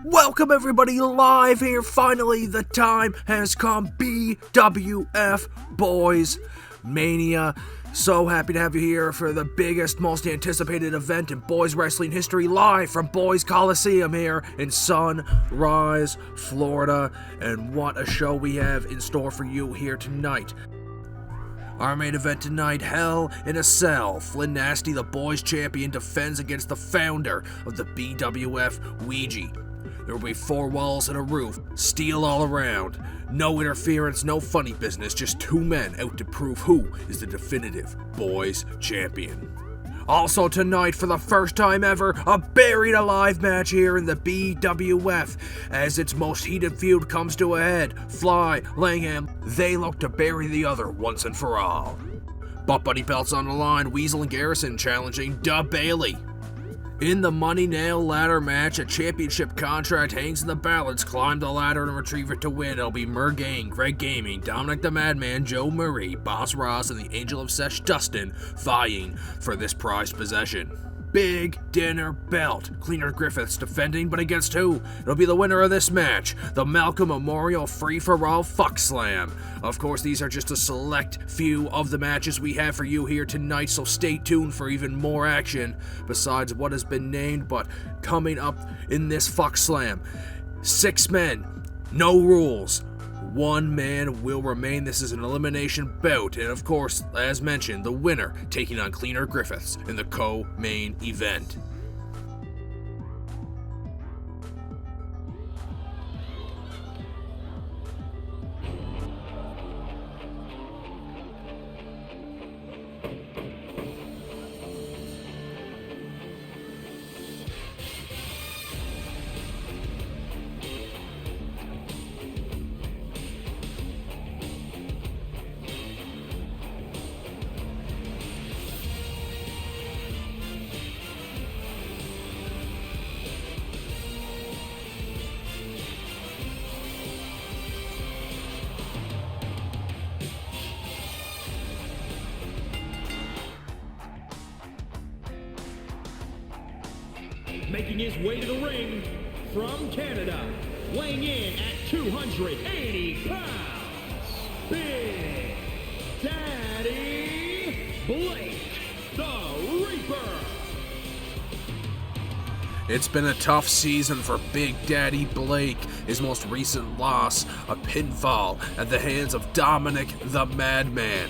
Welcome everybody live here, finally the time has come, BWF Boys-Mania. So happy to have you here for the biggest, most anticipated event in boys wrestling history, live from Boys Coliseum here in Sunrise, Florida. And what a show we have in store for you here tonight. Our main event tonight, Hell in a Cell. Flynn Nasty, the boys champion, defends against the founder of the BWF, Weegee. There will be 4 walls and a roof, steel all around. No interference, no funny business, just 2 men out to prove who is the definitive boys champion. Also tonight, for the first time ever, a buried alive match here in the BWF. As its most heated feud comes to a head, Fly, Langham, they look to bury the other once and for all. Butt Buddy belts on the line, Weasel and Garrison challenging Dub Bailey. In the Money Nail ladder match, a championship contract hangs in the balance. Climb the ladder and retrieve it to win. It'll be Mergain, Greg Gaming, Dominic the Madman, Joe Murray, Boss Ross, and the Angel of Sesh Dustin vying for this prized possession. Big Dinner Belt. Cleaner Griffiths defending, but against who? It'll be the winner of this match, the Malcolm Memorial Free-For-All Fuckslam. Of course, these are just a select few of the matches we have for you here tonight, so stay tuned for even more action besides what has been named. But coming up in this Fuckslam, 6 men, no rules. 1 man will remain. This is an elimination bout, and of course, as mentioned, the winner taking on Cleaner Griffiths in the co-main event. Making his way to the ring from Canada, weighing in at 280 pounds, Big Daddy Blake, the Reaper. It's been a tough season for Big Daddy Blake. His most recent loss, a pinfall at the hands of Dominic the Madman.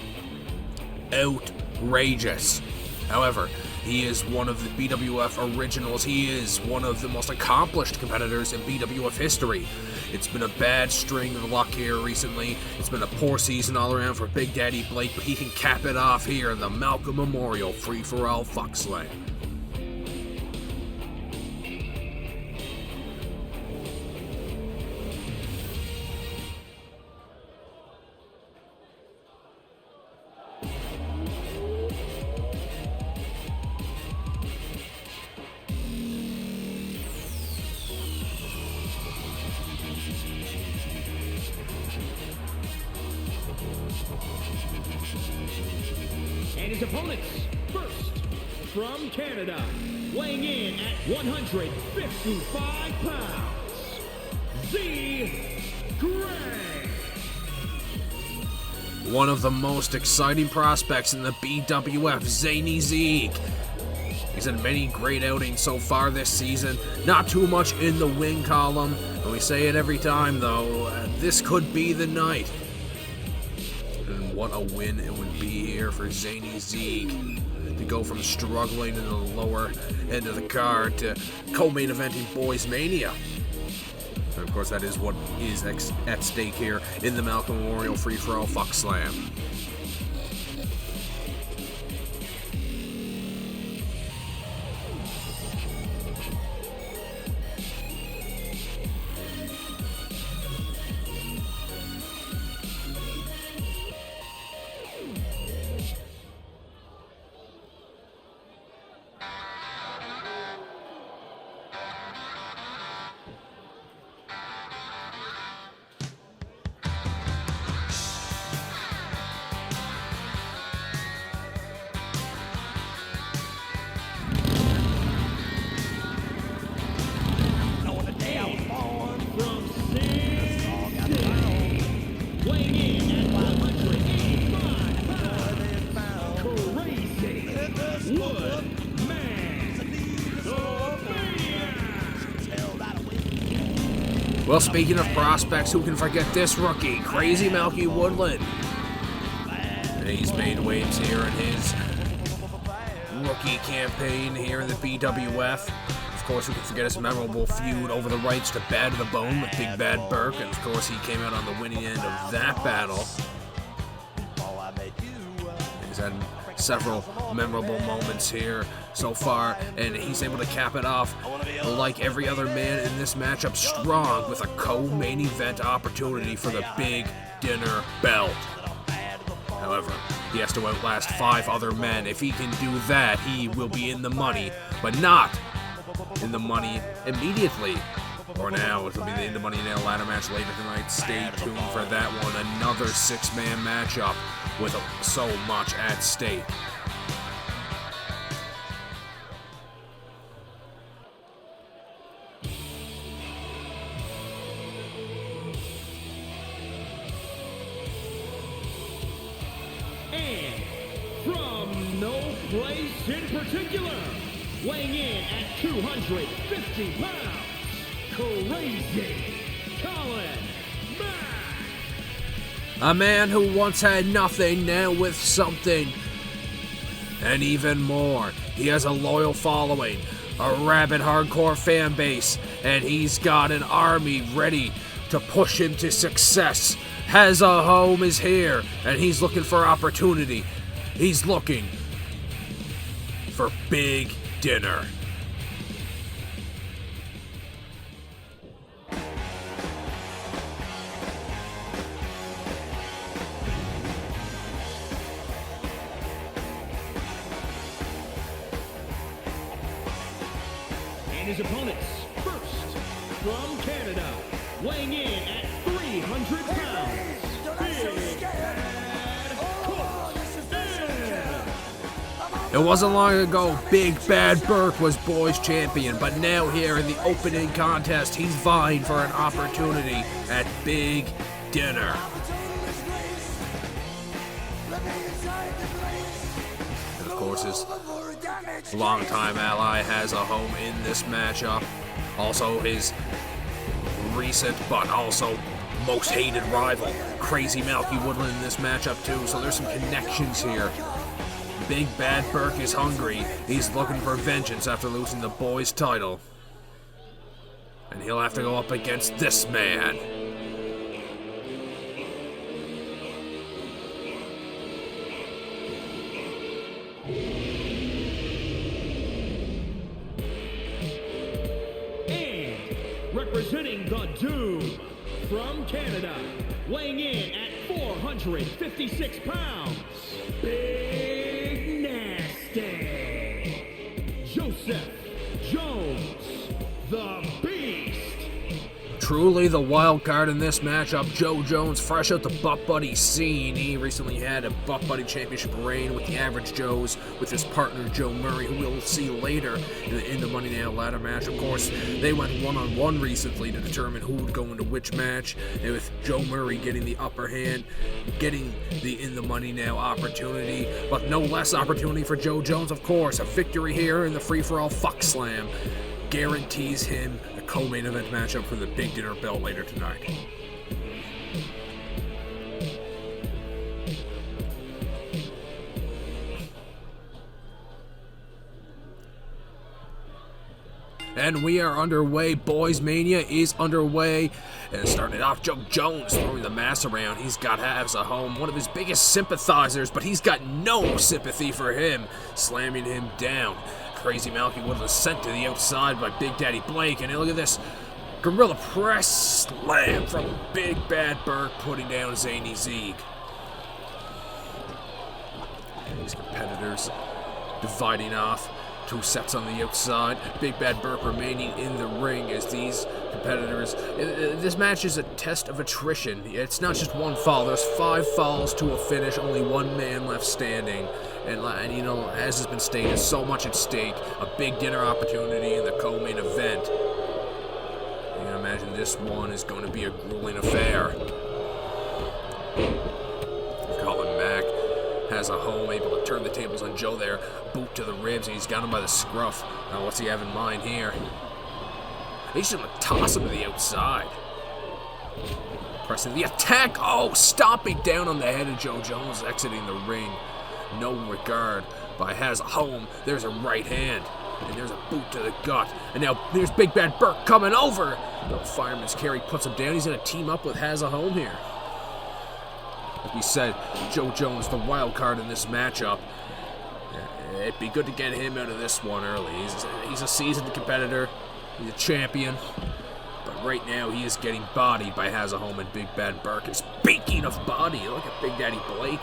Outrageous. However, he is one of the BWF originals. He is one of the most accomplished competitors in BWF history. It's been a bad string of luck here recently. It's been a poor season all around for Big Daddy Blake, but he can cap it off here in the Malcolm Memorial Free-For-All Fuckslam. And his opponents, first, from Canada, weighing in at 155 pounds, Z. Gray. One of the most exciting prospects in the BWF, Zany Zeke. He's had many great outings so far this season. Not too much in the win column, and we say it every time though, this could be the night. And what a win it would be here for Zany Zeke to go from struggling in the lower end of the card to co-main eventing Boys-Mania. And of course, that is what is at stake here in the Malcolm Memorial Free-For-All Fuckslam. Man, the Maniac. Well, speaking of prospects, who can forget this rookie, Crazy Malcolm Woodland? And he's made waves here in his rookie campaign here in the BWF. Of course, who can forget his memorable feud over the rights to Bad to the Bone with Big Bad Burke, and of course he came out on the winning end of that battle. He's had several memorable moments here so far, and he's able to cap it off like every other man in this matchup, strong with a co-main event opportunity for the Big Dinner belt. However, he has to outlast 5 other men. If he can do that, he will be in the money, but not in the money immediately. Or now, it will be the In the Money Now ladder match later tonight. Stay tuned for that one. Another 6-man matchup with so much at stake. And from no place in particular, weighing in at 250 pounds, Crazy Colin Mack. A man who once had nothing, now with something, and even more. He has a loyal following, a rabid hardcore fan base, and he's got an army ready to push him to success. Has a home is here, and he's looking for opportunity. He's looking for Big Dinner. And his opponents, first, from Canada, weighing in at 300 pounds, Big Bad Coach. It wasn't long ago Big Bad Burke was Boys Champion, but now here in the opening contest, he's vying for an opportunity at Big Dinner. And of course, his longtime ally has a home in this matchup. Also his recent but also most hated rival, Crazy Malcolm Woodland, in this matchup too, so there's some connections here. Big Bad Burke is hungry. He's looking for vengeance after losing the boys title. And he'll have to go up against this man. Representing the Doom from Canada, weighing in at 456 pounds, Big Nasty, Joseph Jones, the Beast. Truly the wild card in this matchup, Joe Jones, fresh out the Butt Buddy scene. He recently had a Butt Buddy championship reign with the Average Joes with his partner Joe Murray, who we'll see later in the Money Now ladder match. Of course, they went one-on-one recently to determine who would go into which match, and with Joe Murray getting the upper hand, getting the In the Money Now opportunity, but no less opportunity for Joe Jones, of course. A victory here in the Free-For-All Fuckslam guarantees him a co-main event matchup for the Big Dinner belt later tonight. And we are underway. Boys-Mania is underway. And starting off, Joe Jones throwing the mass around. He's got Havs at home, one of his biggest sympathizers, but he's got no sympathy for him, slamming him down. Crazy Malcolm Woodland sent to the outside by Big Daddy Blake, and look at this gorilla press slam from Big Bad Burke, putting down Zany Zeeg. And these competitors dividing off. 2 sets on the outside. Big Bad Burke remaining in the ring as these competitors. This match is a test of attrition. It's not just one fall. There's 5 falls to a finish. Only 1 man left standing. And you know, as has been stated, so much at stake. A Big Dinner opportunity in the co-main event. You can imagine this one is going to be a grueling affair. Colin Mack has has a home, able to turn the tables on Joe there. Boot to the ribs, and he's got him by the scruff. Now what's he have in mind here? He's just going to toss him to the outside. Pressing the attack. Oh, stomping down on the head of Joe Jones, exiting the ring. No regard by has a home. There's a right hand. And there's a boot to the gut. And now there's Big Bad Burke coming over. No fireman's carry puts him down. He's going to team up with Has a Home here. Like we said, Joe Jones, the wild card in this matchup. It'd be good to get him out of this one early. He's a seasoned competitor. He's a champion. But right now, he is getting bodied by Has a Home and Big Bad Burke. And speaking of body, look at Big Daddy Blake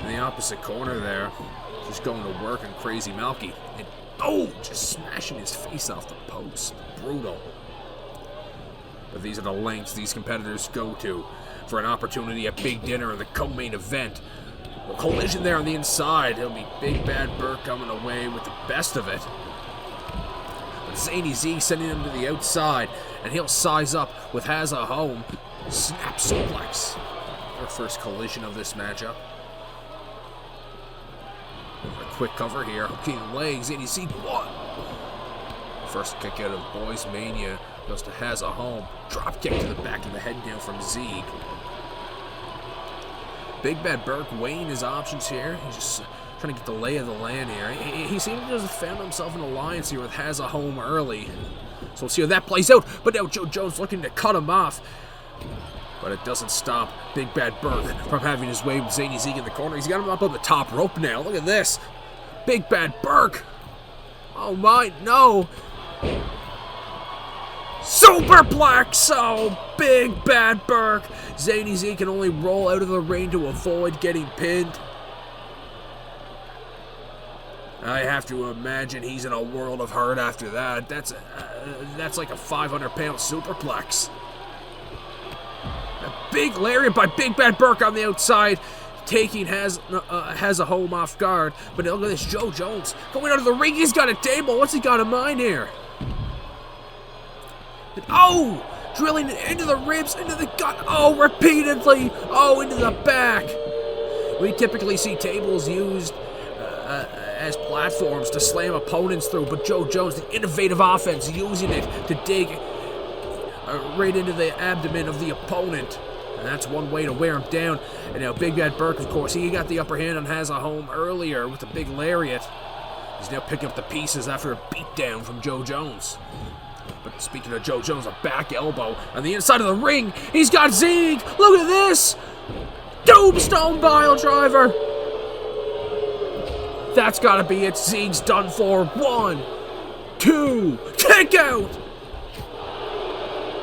in the opposite corner there. Just going to work on Crazy Malky. And oh, just smashing his face off the post. Brutal. But these are the lengths these competitors go to for an opportunity at Big Dinner in the co-main event. A collision there on the inside. It'll be Big Bad Burke coming away with the best of it. But Zany Z sending him to the outside, and he'll size up with Has a Home. Snap suplex. Our first collision of this matchup. A quick cover here. Hooking legs. Zany Z, what? First kick out of Boys-Mania goes to Has a Home. Drop kick to the back of the head down from Zeeg. Big Bad Burke weighing his options here. He's just trying to get the lay of the land here. He seems to have found himself an alliance here with Has a Home early. So we'll see how that plays out. But now Joe Jones looking to cut him off. But it doesn't stop Big Bad Burke from having his way with Zany Zeeg in the corner. He's got him up on the top rope now. Look at this. Big Bad Burke. Oh my, no. Superplex! Oh, Big Bad Burke. Zany Z can only roll out of the ring to avoid getting pinned. I have to imagine he's in a world of hurt after that. That's like a 500-pound superplex. A big lariat by Big Bad Burke on the outside, taking Has a Home off guard. But look at this, Joe Jones going out of the ring. He's got a table. What's he got in mind here? Oh! Drilling it into the ribs, into the gut. Oh, repeatedly. Oh, into the back. We typically see tables used as platforms to slam opponents through, but Joe Jones, the innovative offense, using it to dig right into the abdomen of the opponent. And that's one way to wear him down. And now Big Bad Burke, of course, he got the upper hand on Has a Home earlier with the big lariat. He's now picking up the pieces after a beatdown from Joe Jones. But speaking of Joe Jones, a back elbow on the inside of the ring. He's got Zeeg. Look at this. Tombstone pile driver. That's got to be it. Zeeg's done for. 1, 2, kick out.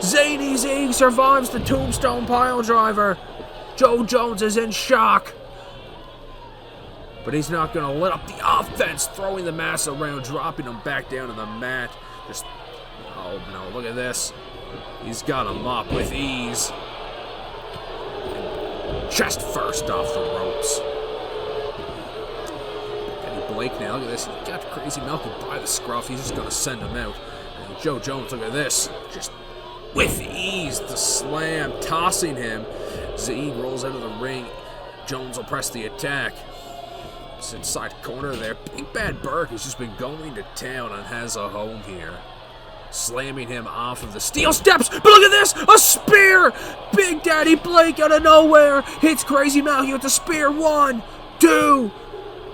Zany Zeeg survives the tombstone pile driver. Joe Jones is in shock. But he's not going to let up the offense, throwing the mass around, dropping him back down to the mat. Just, oh no, look at this. He's got him up with ease. And chest first off the ropes. Eddie Blake now, look at this. He got Crazy Malcolm by the scruff. He's just going to send him out. And Joe Jones, look at this. Just with ease, the slam, tossing him. Zeeg rolls out of the ring. Jones will press the attack. It's inside corner there. Big Bad Burke has just been going to town on Has a Home here. Slamming him off of the steel steps. But look at this! A spear! Big Daddy Blake out of nowhere hits Crazy Malky with the spear. 1, 2,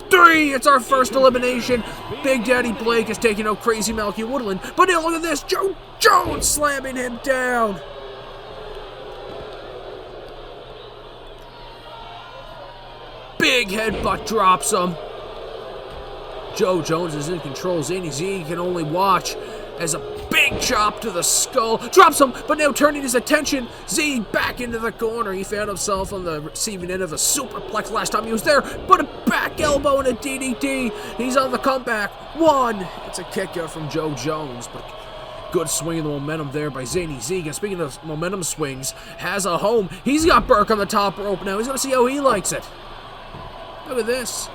3. It's our first elimination. Big Daddy Blake is taking out Crazy Malky Woodland. But now look at this. Joe Jones slamming him down. Big headbutt drops him. Joe Jones is in control. Zany Z can only watch as a big chop to the skull drops him, but now turning his attention, Z back into the corner. He found himself on the receiving end of a superplex last time he was there, but a back elbow and a DDT. He's on the comeback. 1. It's a kick out from Joe Jones, but good swing of the momentum there by Zany Z. And speaking of momentum swings, Has a Home. He's got Burke on the top rope now. He's going to see how he likes it. Look at this.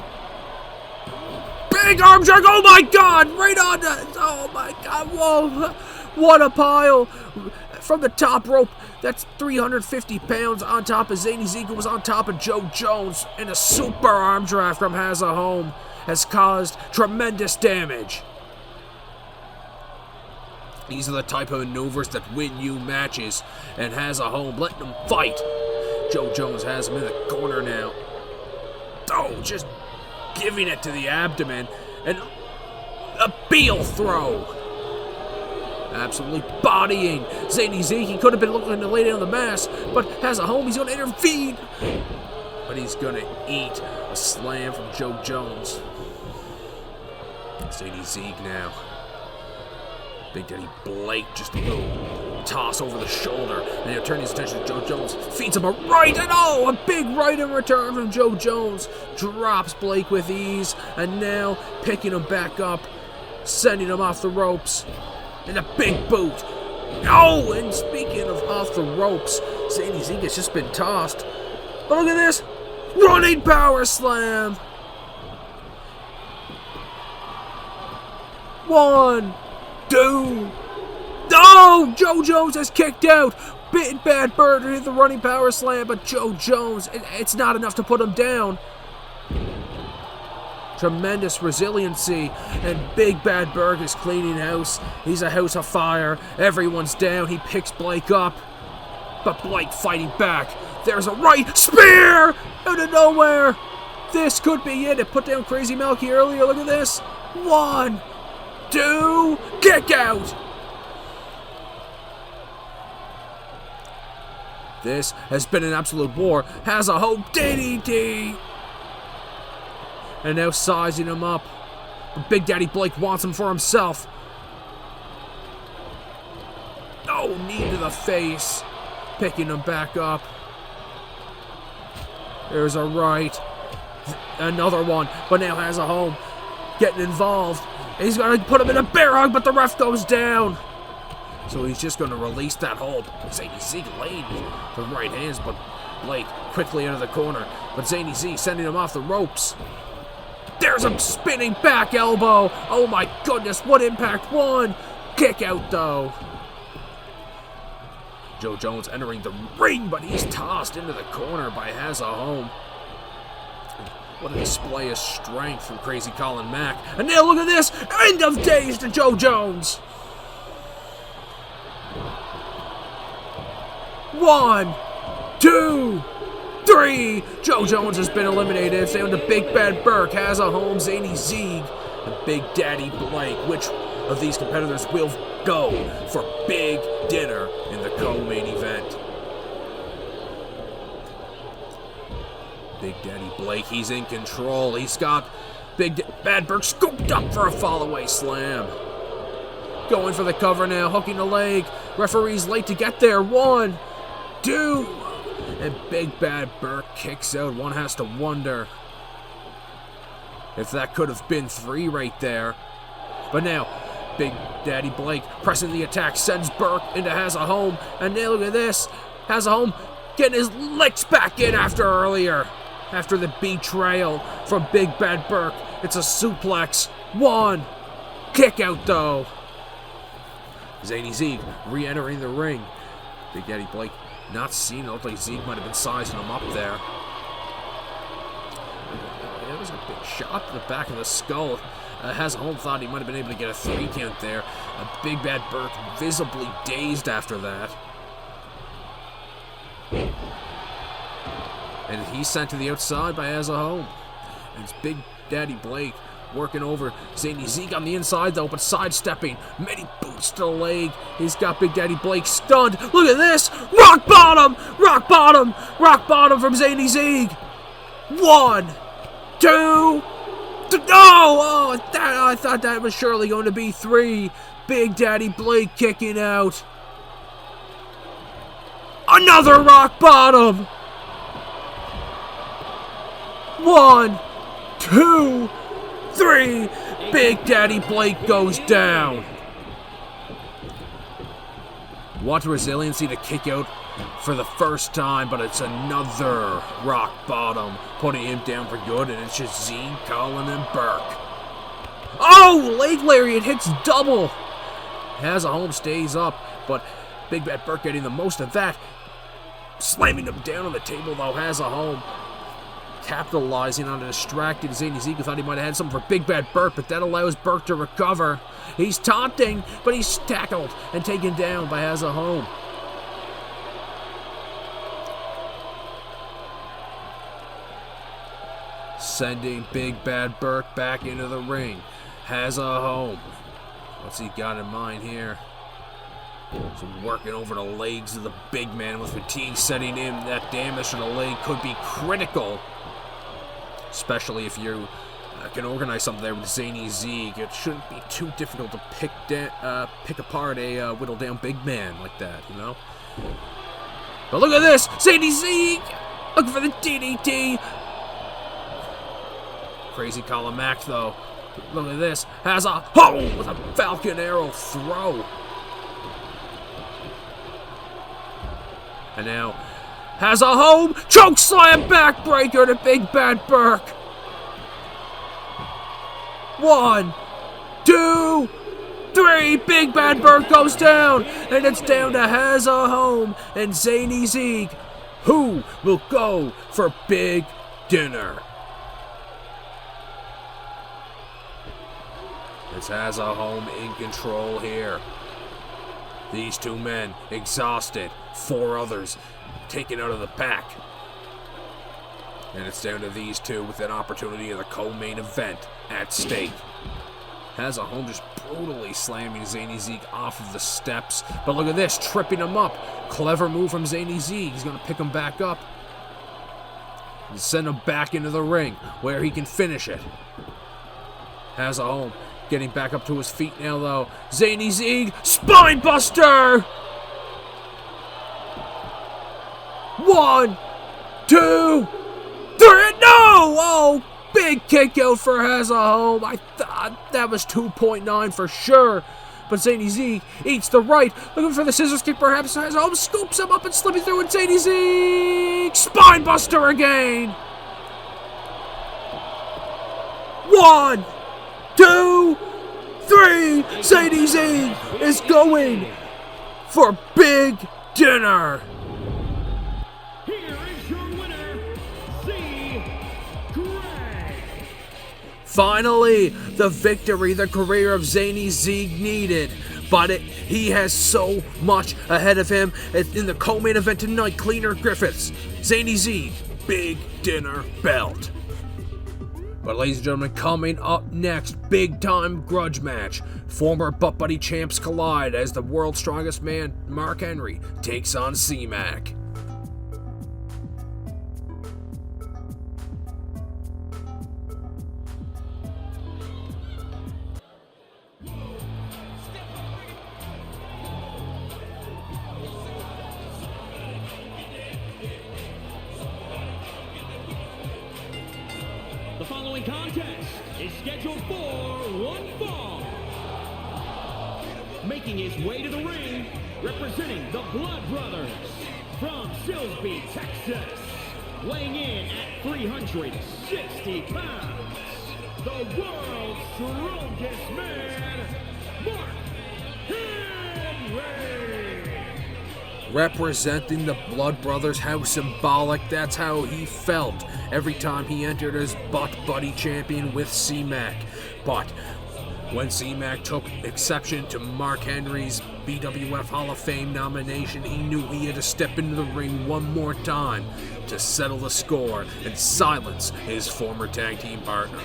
Big arm drag. Oh my God. Right on the. Oh my God. Whoa. What a pile. From the top rope. That's 350 pounds on top of Zany Zeke, who was on top of Joe Jones, and a super arm draft from Home has caused tremendous damage. These are the type of maneuvers that win you matches, and Home letting them fight. Joe Jones has him in the corner now. Oh, just giving it to the abdomen, and a Beal throw. Absolutely bodying Zany Zeke. He could have been looking to lay down the mask, but Home, he's going to intervene. But he's going to eat a slam from Joe Jones. Zany Zeke now. Big Daddy Blake just a little toss over the shoulder. And he'll turn his attention to Joe Jones. Feeds him a right, and oh, a big right in return from Joe Jones. Drops Blake with ease, and now picking him back up, sending him off the ropes. And a big boot. Oh, and speaking of off the ropes, Zany Zeke has just been tossed. But look at this. Running power slam. 1, 2. Oh, Joe Jones has kicked out. Big Bad Bird hit the running power slam, but Joe Jones, it's not enough to put him down. Tremendous resiliency, and Big Bad Berg is cleaning house. He's a house of fire. Everyone's down. He picks Blake up, but Blake fighting back. There's a right spear out of nowhere. This could be it. It put down Crazy Malky earlier. Look at this. 1, 2, kick out. This has been an absolute war. Home DDT. And now sizing him up. But Big Daddy Blake wants him for himself. Oh, knee to the face. Picking him back up. There's a right. Another one. But now Home getting involved. He's going to put him in a bear hug, but the ref goes down. So he's just going to release that hold. Zany Zeke laid the right hands, but Blake quickly out of the corner. But Zany Zeke sending him off the ropes. There's a spinning back elbow. Oh my goodness, what impact. 1. Kick out though. Joe Jones entering the ring, but he's tossed into the corner by Home. What a display of strength from Crazy Colin Mack. And now look at this. End of days to Joe Jones. 1, 2, 3. Joe Jones has been eliminated. It's down to Big Bad Burke, Home, Zany Zeke, and Big Daddy Blake. Which of these competitors will go for big dinner in the co-main event? Big Daddy Blake, he's in control. He's got Big Bad Burke scooped up for a fall-away slam. Going for the cover now, hooking the leg. Referee's late to get there. 1, 2. And Big Bad Burke kicks out. One has to wonder if that could have been 3 right there. But now, Big Daddy Blake pressing the attack, sends Burke into Home. And now look at this. Home getting his licks back in after earlier. After the betrayal from Big Bad Burke. It's a suplex. 1. Kick out though. Zany Zeke re-entering the ring. Big Daddy Blake not seen it. Looked like Zeke might have been sizing him up there. Yeah, that was a big shot to the back of the skull. Home thought he might have been able to get a 3 count there. A Big Bad Burke visibly dazed after that. And he's sent to the outside by Home. And it's Big Daddy Blake working over Zany Zeke on the inside though, but sidestepping. Many boots to the leg. He's got Big Daddy Blake stunned. Look at this! Rock bottom! Rock bottom! Rock bottom from Zany Zeke! 1, 2, I thought that was surely going to be 3. Big Daddy Blake kicking out. Another rock bottom! 1, 2, 3. Big Daddy Blake goes down. What resiliency to kick out for the first time, but it's another rock bottom, putting him down for good, and it's just Zeke, Colin, and Burke. Oh, leg lariat hits double. Home stays up, but Big Bad Burke getting the most of that. Slamming him down on the table, though, has a home. Capitalizing on a distracted Zany Zeke, who thought he might have had something for Big Bad Burt, but that allows Burt to recover. He's taunting, but he's tackled and taken down by Has a Home. Sending Big Bad Burt back into the ring. Has a Home. What's he got in mind here? So working over the legs of the big man with fatigue setting in. That damage to the leg could be critical. Especially if you can organize something there with Zany Zeke. It shouldn't be too difficult to pick apart a whittled down big man like that, you know? But look at this! Zany Zeke! Looking for the DDT! Crazy Colin Mack, though. Look at this. Has a home with a Falcon Arrow throw. And now, Has a Home. Choke slam backbreaker to Big Bad Burke. 1, 2, 3. Big Bad Burke goes down. And it's down to Has a Home and Zany Zeke. Who will go for big dinner? This Has a Home in control here. These two men exhausted. 4 others taken out of the pack. And it's down to these two with an opportunity of the co-main event at stake. Has a Home just brutally slamming Zany Zeke off of the steps. But look at this, tripping him up. Clever move from Zany Zeke. He's going to pick him back up and send him back into the ring where he can finish it. Has a Home getting back up to his feet now, though. Zany Zeke, spine buster! 1, 2, 3, no! Oh, big kick out for Has a Home. I thought that was 2.9 for sure. But Zany Zeke eats the right. Looking for the scissors kick, perhaps. Has a Home scoops him up and slipping through, and Zany Zeke, spine buster again. 1, 2, 3. Zany Zeke is going for big dinner. Here is your winner, Greg. Finally, the victory the career of Zany Zeke needed. But he has so much ahead of him in the co-main event tonight. Cleaner Griffiths. Zany Zeke, big dinner belt. But ladies and gentlemen, coming up next, big-time grudge match. Former Butt Buddy champs collide as the world's strongest man, Mark Henry, takes on C-Mac. The following contest is scheduled for one fall. Making his way to the ring, representing the Blood Brothers from Silsbee, Texas. Weighing in at 360 pounds, the world's strongest man, Mark Henry. Representing the Blood Brothers, how symbolic, that's how he felt every time he entered as Butt Buddy champion with C-Mac. But when C-Mac took exception to Mark Henry's BWF Hall of Fame nomination, he knew he had to step into the ring one more time to settle the score and silence his former tag team partner.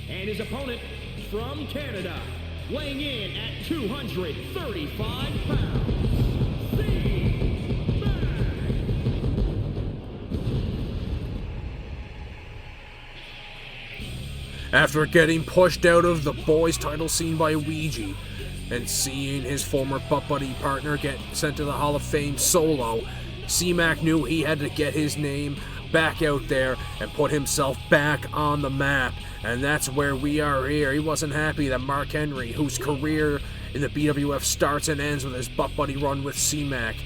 And his opponent from Canada, weighing in at 235 pounds, C-Mac. After getting pushed out of the boys' title scene by Weegee, And seeing his former butt buddy partner get sent to the Hall of Fame solo, C-Mac knew he had to get his name back out there and put himself back on the map. And that's where we are here. He wasn't happy that Mark Henry, whose career in the BWF starts and ends with his butt buddy run with C-Mac,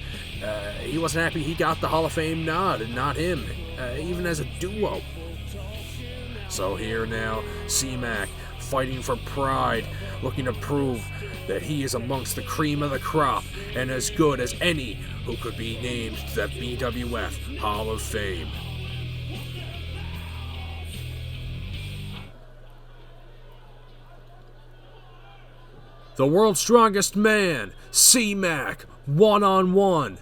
he wasn't happy he got the Hall of Fame nod and not him, even as a duo. So here now, C-Mac fighting for pride, looking to prove that he is amongst the cream of the crop and as good as any who could be named to the BWF Hall of Fame. The world's strongest man, C-Mac, one-on-one.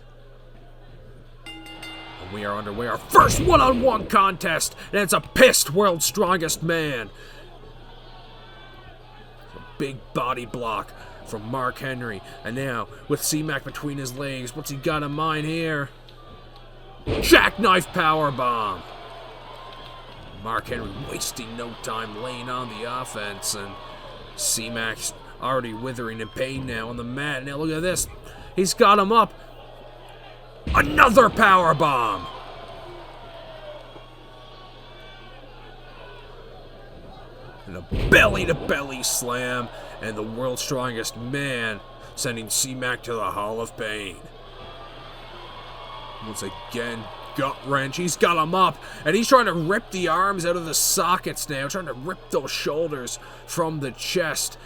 And we are underway our first one-on-one contest, and it's a pissed world's strongest man. A big body block from Mark Henry, and now with C-Mac between his legs, what's he got in mind here? Jackknife powerbomb. Mark Henry wasting no time laying on the offense, and C-Mac's already withering in pain now on the mat. Now look at this. He's got him up. Another powerbomb. And a belly-to-belly slam. And the world's strongest man sending C-Mac to the Hall of Pain. Once again, gut wrench. He's got him up. And he's trying to rip the arms out of the sockets now. Trying to rip those shoulders from the chest.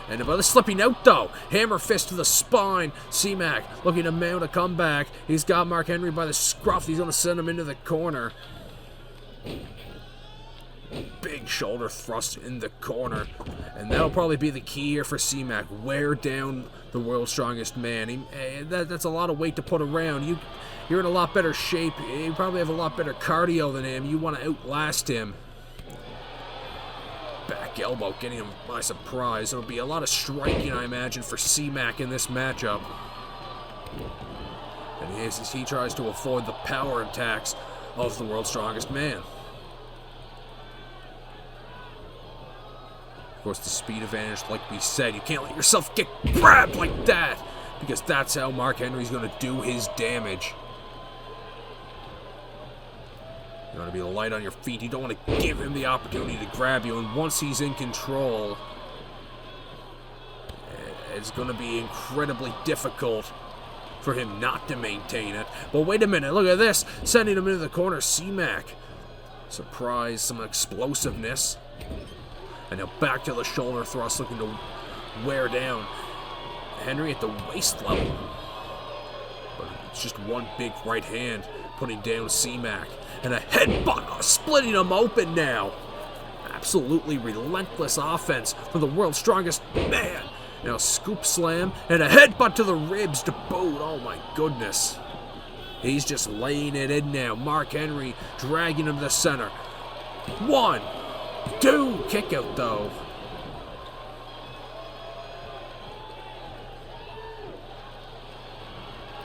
And about slipping out though. Hammer fist to the spine. C-Mac looking to mount a comeback. He's got Mark Henry by the scruff. He's going to send him into the corner. Big shoulder thrust in the corner. And that'll probably be the key here for C-Mac. Wear down the world's strongest man. That's a lot of weight to put around. You're in a lot better shape. You probably have a lot better cardio than him. You want to outlast him. Back elbow getting him by surprise. It'll be a lot of striking, I imagine, for C-Mac in this matchup. And as he tries to avoid the power attacks of the world's strongest man. Of course, the speed advantage, like we said, you can't let yourself get grabbed like that, because that's how Mark Henry's going to do his damage. You want to be light on your feet. You don't want to give him the opportunity to grab you. And once he's in control, it's going to be incredibly difficult for him not to maintain it. But wait a minute. Look at this. Sending him into the corner. C-Mac. Surprise. Some explosiveness. And now back to the shoulder thrust, looking to wear down Henry at the waist level. But it's just one big right hand putting down C-Mac. And a headbutt, splitting him open now. Absolutely relentless offense from the world's strongest man. Now a scoop slam and a headbutt to the ribs to boot. Oh my goodness. He's just laying it in now. Mark Henry dragging him to the center. 1, 2, kick out though.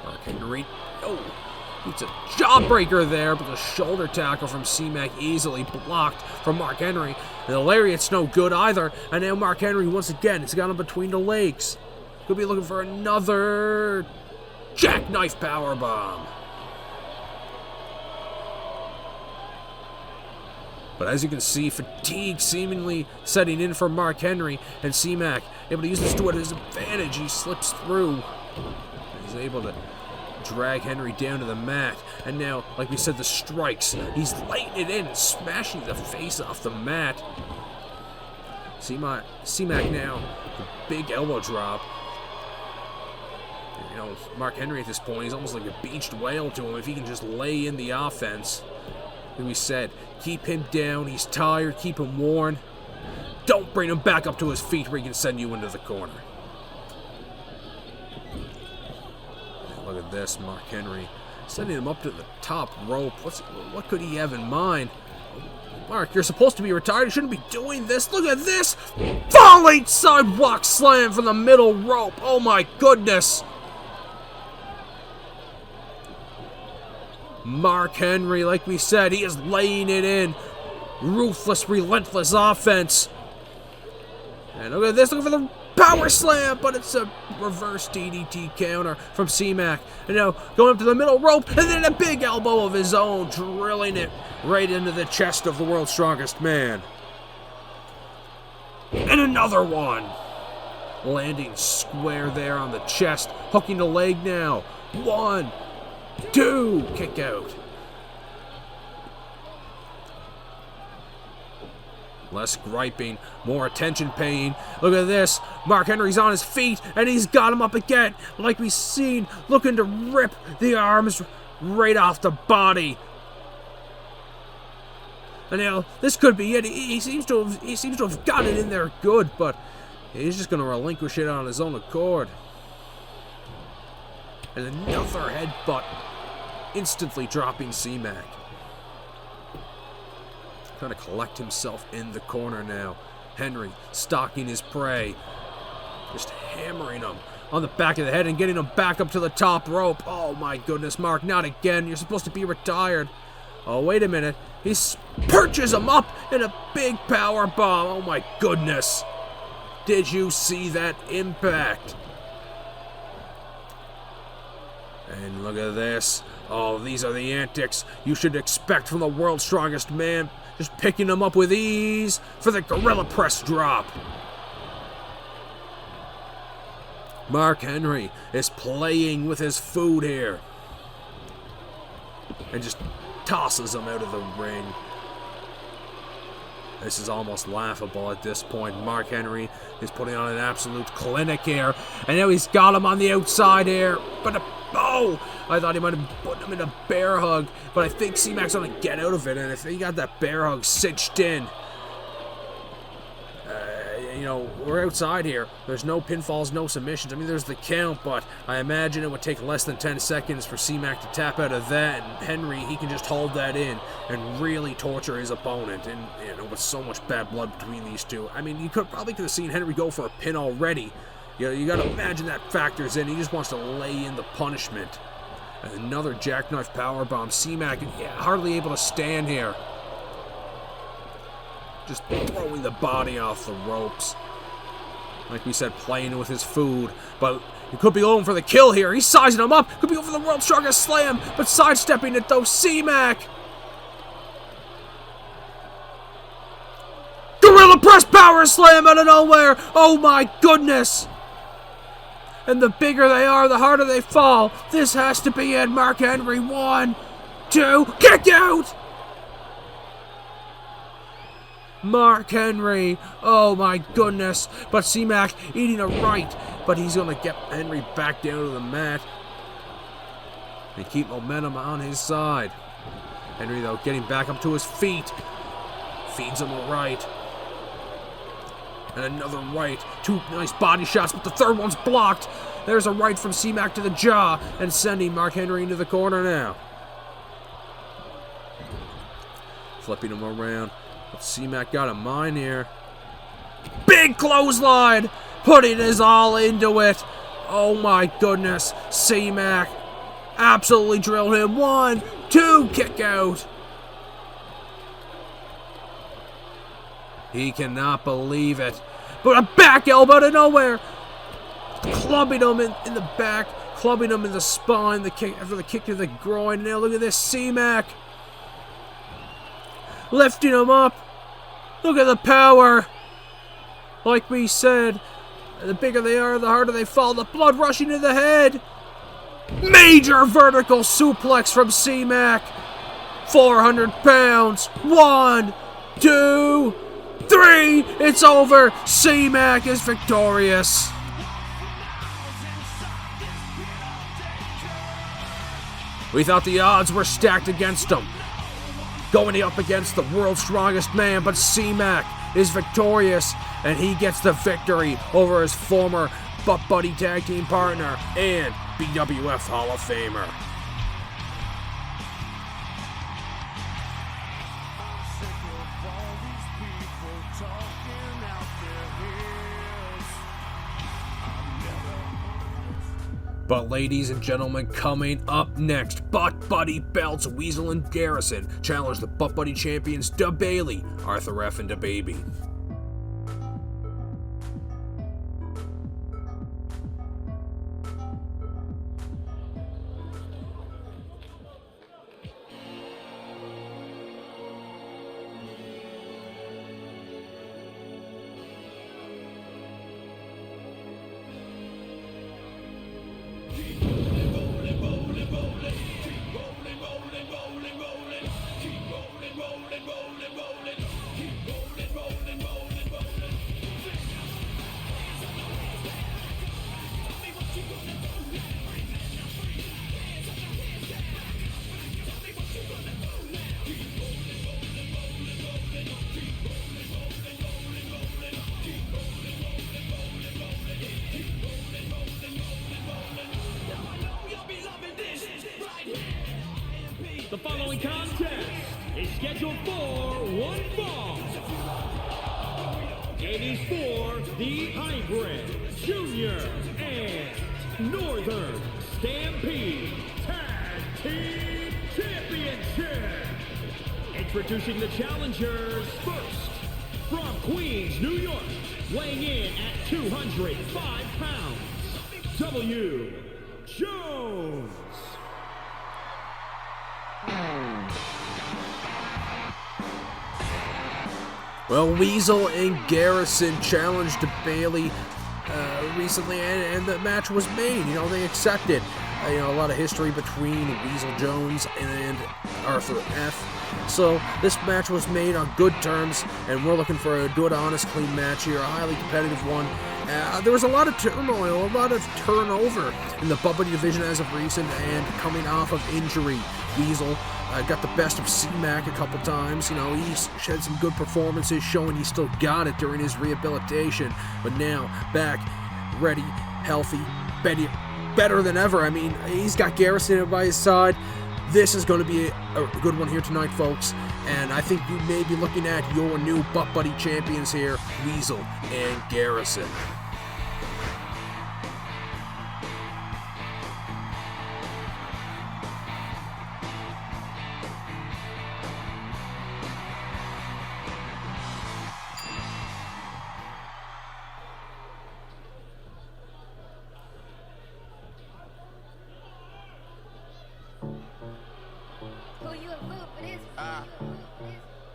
Mark Henry, it's a jawbreaker there, but the shoulder tackle from C-Mac easily blocked from Mark Henry. The lariat's no good either, and now Mark Henry once again, it's got him between the legs. Could be looking for another jackknife powerbomb. But as you can see, fatigue seemingly setting in for Mark Henry, and C-Mac able to use this to his advantage. He slips through. He's able to drag Henry down to the mat, and now, like we said, the strikes. He's laying it in and smashing the face off the mat. C-Mac now, the big elbow drop. You know, Mark Henry at this point, he's almost like a beached whale to him if he can just lay in the offense. Like we said, keep him down, he's tired, keep him worn. Don't bring him back up to his feet where he can send you into the corner. Look at this, Mark Henry sending him up to the top rope. What could he have in mind? Mark, you're supposed to be retired. You shouldn't be doing this. Look at this. Falling sidewalk slam from the middle rope. Oh my goodness. Mark Henry, like we said, he is laying it in. Ruthless, relentless offense. And look at this, looking for the power slam, but it's a reverse DDT counter from C-Mac. And now going up to the middle rope, and then a big elbow of his own, drilling it right into the chest of the world's strongest man. And another one. Landing square there on the chest, hooking the leg now. 1, 2, kick out. Less griping, more attention paying. Look at this. Mark Henry's on his feet, and he's got him up again. Like we've seen, looking to rip the arms right off the body. And now, this could be it. He seems to have got it in there good, but he's just going to relinquish it on his own accord. And another headbutt, instantly dropping C-Mac. Trying to collect himself in the corner now. Henry stalking his prey. Just hammering him on the back of the head and getting him back up to the top rope. Oh my goodness, Mark, not again. You're supposed to be retired. Oh, wait a minute. He perches him up in a big power bomb. Oh my goodness. Did you see that impact? And look at this. Oh, these are the antics you should expect from the world's strongest man. Just picking him up with ease for the gorilla press drop. Mark Henry is playing with his food here. And just tosses him out of the ring. This is almost laughable at this point. Mark Henry is putting on an absolute clinic here. And now he's got him on the outside here. But I thought he might have put him in a bear hug. But I think C-Mac's going to get out of it. And if he got that bear hug cinched in, we're outside here. There's no pinfalls, no submissions. I mean, there's the count, but I imagine it would take less than 10 seconds for C-Mac to tap out of that. And Henry, he can just hold that in and really torture his opponent. And, with so much bad blood between these two. I mean, you probably could have seen Henry go for a pin already. You got to imagine that factors in. He just wants to lay in the punishment. And another jackknife powerbomb. C-Mac hardly able to stand here. Just throwing the body off the ropes. Like we said, playing with his food. But he could be going for the kill here. He's sizing him up. Could be going for the world's strongest slam. But sidestepping it though. C-Mac. Gorilla press power slam out of nowhere. Oh my goodness. And the bigger they are, the harder they fall. This has to be it. Mark Henry. 1, 2, kick out. Mark Henry. Oh my goodness. But C-Mac eating a right. But he's going to get Henry back down to the mat. And keep momentum on his side. Henry, though, getting back up to his feet. Feeds him a right. And another right. 2 nice body shots, but the third one's blocked. There's a right from C-Mac to the jaw. And sending Mark Henry into the corner now. Flipping him around. But C-Mac got a mine here. Big clothesline! Putting his all into it. Oh my goodness. C-Mac absolutely drilled him. 1, 2, kick out. He cannot believe it. But a back elbow out of nowhere. Clubbing him in the back. Clubbing him in the spine. After the kick to the groin. Now look at this. C-Mac. Lifting him up. Look at the power. Like we said, the bigger they are, the harder they fall. The blood rushing to the head. Major vertical suplex from C-Mac. 400 pounds. 1, 2, 3. It's over. C-Mac is victorious. We thought the odds were stacked against him, going up against the world's strongest man, but C-Mac is victorious, and he gets the victory over his former Butt Buddy tag team partner and BWF Hall of Famer. But ladies and gentlemen, coming up next, Butt Buddy belts. Weasel and Garrison challenge the Butt Buddy champions Da Bailey, Arthur F. and Da Baby. The following contest is scheduled for one fall. It is for the Hybrid, Junior, and Northern Stampede Tag Team Championship. Introducing the challengers first, from Queens, New York, weighing in at 205 pounds, W. Jones. Well, Weasel and Garrison challenged Bailey recently, and the match was made. You know, they accepted. A lot of history between Weasel Jones and Arthur F. So this match was made on good terms, and we're looking for a good, honest, clean match here, a highly competitive one. There was a lot of turmoil, a lot of turnover in the Butt Buddy division as of recent, and coming off of injury, Weasel got the best of C-Mac a couple times. You know, he's had some good performances showing he still got it during his rehabilitation, but now back, ready, healthy, better than ever. I mean, he's got Garrison by his side. This is going to be a good one here tonight, folks, and I think you may be looking at your new Butt Buddy champions here, Weasel and Garrison.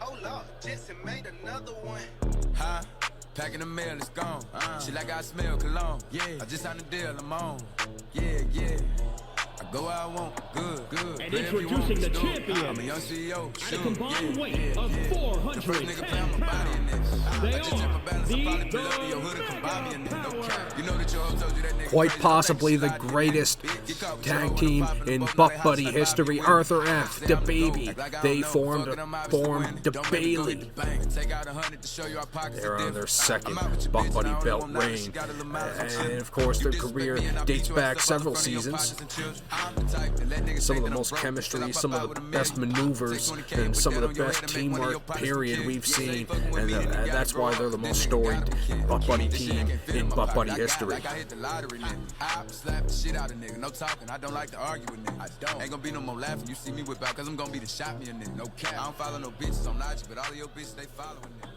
Oh Lord, Jesse made another one. Huh? Packing the mail, it's gone. She like I smell cologne. Yeah, I just signed a deal, I'm on. Yeah. I go where I want, good. And introducing the champion, I'm a young CEO. at a combined weight of 410 pounds. They are Quite possibly the greatest tag team in Butt Buddy history. Arthur F., the Baby, they formed the Bailey. They're on their second Butt Buddy belt reign, and of course their career dates back several seasons. Some of the most chemistry, some of the best maneuvers, and some of the best teamwork, period, we've seen, and that's why they're the most storied Butt Buddy team in Butt Buddy history. I slap the shit out of nigga, no talking, I don't like to argue with nigga. Ain't gonna be no more laughing, you see me whip out, cause I'm gonna be the shot me a nigga, no cap. I don't follow no bitches on IG, but all of your bitches, they following nigga.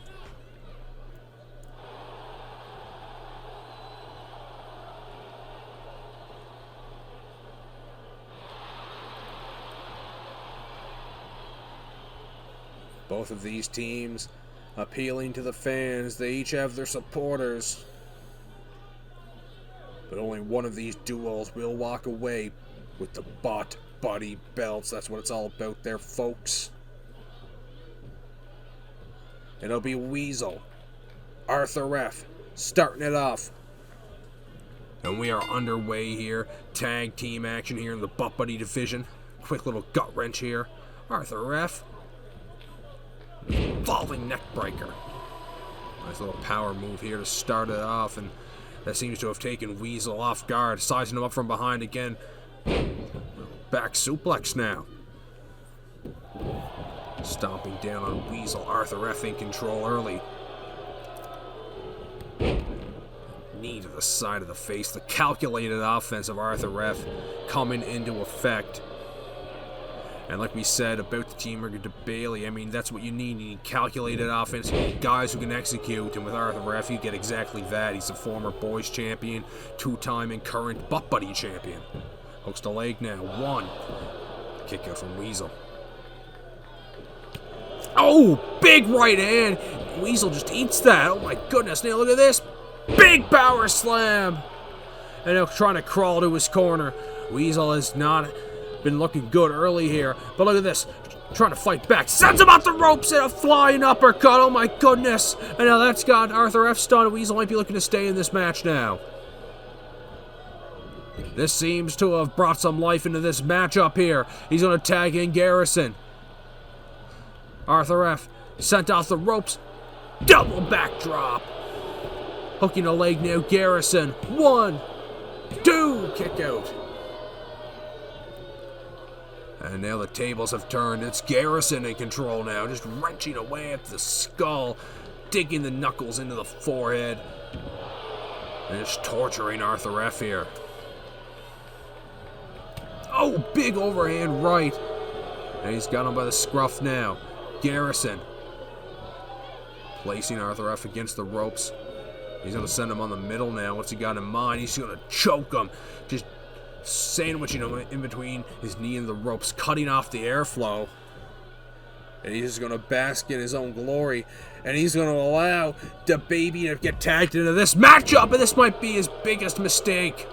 Both of these teams appealing to the fans. They each have their supporters. But only one of these duos will walk away with the Butt Buddy belts. That's what it's all about there, folks. It'll be Weasel, Arthur F., starting it off. And we are underway here. Tag team action here in the Butt Buddy division. Quick little gut wrench here. Arthur F., falling neck breaker. Nice little power move here to start it off, and that seems to have taken Weasel off guard, sizing him up from behind again. Back suplex now. Stomping down on Weasel. Arthur F. in control early. Knee to the side of the face. The calculated offense of Arthur F. coming into effect. And like we said about the teamwork to Bailey, I mean, that's what you need. You need calculated offense. You need guys who can execute. And with Arthur F., you get exactly that. He's a former boys champion, two-time and current Butt Buddy champion. Hooks the leg now. One. Kick out from Weasel. Oh, big right hand. Weasel just eats that. Oh my goodness. Now look at this. Big power slam. And now trying to crawl to his corner. Weasel has not been looking good early here, but look at this, trying to fight back, sends him out the ropes and a flying uppercut. Oh my goodness. And now that's got Arthur F. stunned. Weasel might be looking to stay in this match now. This seems to have brought some life into this matchup here. He's going to tag in Garrison. Arthur F. sent off the ropes, double backdrop, hooking a leg now. Garrison, 1, 2, kick out. And now the tables have turned. It's Garrison in control now, just wrenching away at the skull, digging the knuckles into the forehead, and just torturing Arthur F here. Oh, big overhand right. And he's got him by the scruff now. Garrison placing Arthur F against the ropes. He's going to send him on the middle now. What's he got in mind? He's going to choke him. Just sandwiching him in between his knee and the ropes, cutting off the airflow. And he's just going to bask in his own glory. And he's going to allow the baby to get tagged into this matchup. And this might be his biggest mistake.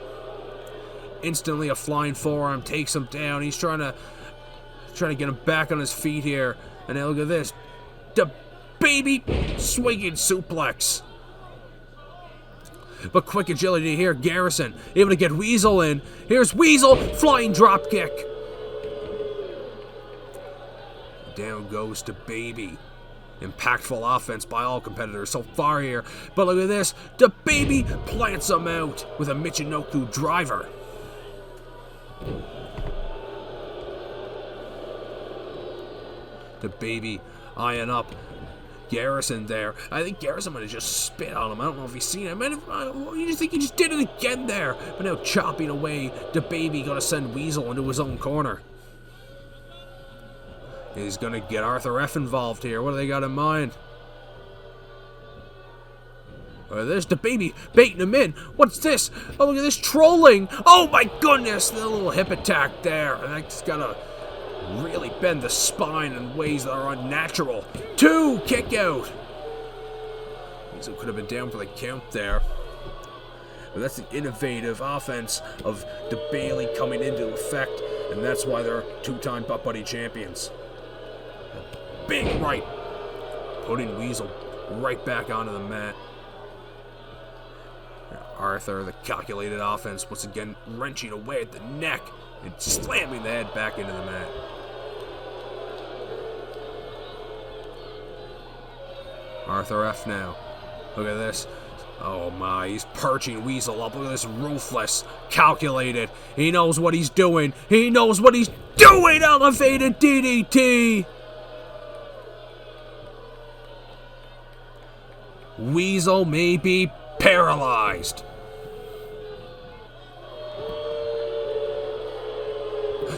Instantly a flying forearm takes him down. He's trying to get him back on his feet here. And now look at this. The baby swinging suplex. But quick agility here. Garrison able to get Weasel in. Here's Weasel. Flying drop kick. Down goes to Baby. Impactful offense by all competitors so far here. But look at this. The Baby plants him out with a Michinoku driver. The Baby eyeing up Garrison there. I think Garrison might have just spit on him. I don't know if he's seen it. You just think he just did it again there. But now chopping away, the Baby gonna send Weasel into his own corner. He's gonna get Arthur F involved here. What do they got in mind? Oh, there's the Baby baiting him in. What's this? Oh, look at this trolling. Oh my goodness, the little hip attack there. And that's gonna really bend the spine in ways that are unnatural. 2 kick out. Weasel could have been down for the count there. But that's the innovative offense of the Bailey coming into effect, and that's why they're 2-time Butt Buddy champions. Big right, putting Weasel right back onto the mat. Arthur, the calculated offense, once again wrenching away at the neck and slamming the head back into the mat. Arthur F now. Look at this. Oh my, he's perching Weasel up. Look at this, ruthless, calculated. He knows what he's doing. He knows what he's doing. Elevated DDT. Weasel may be paralyzed.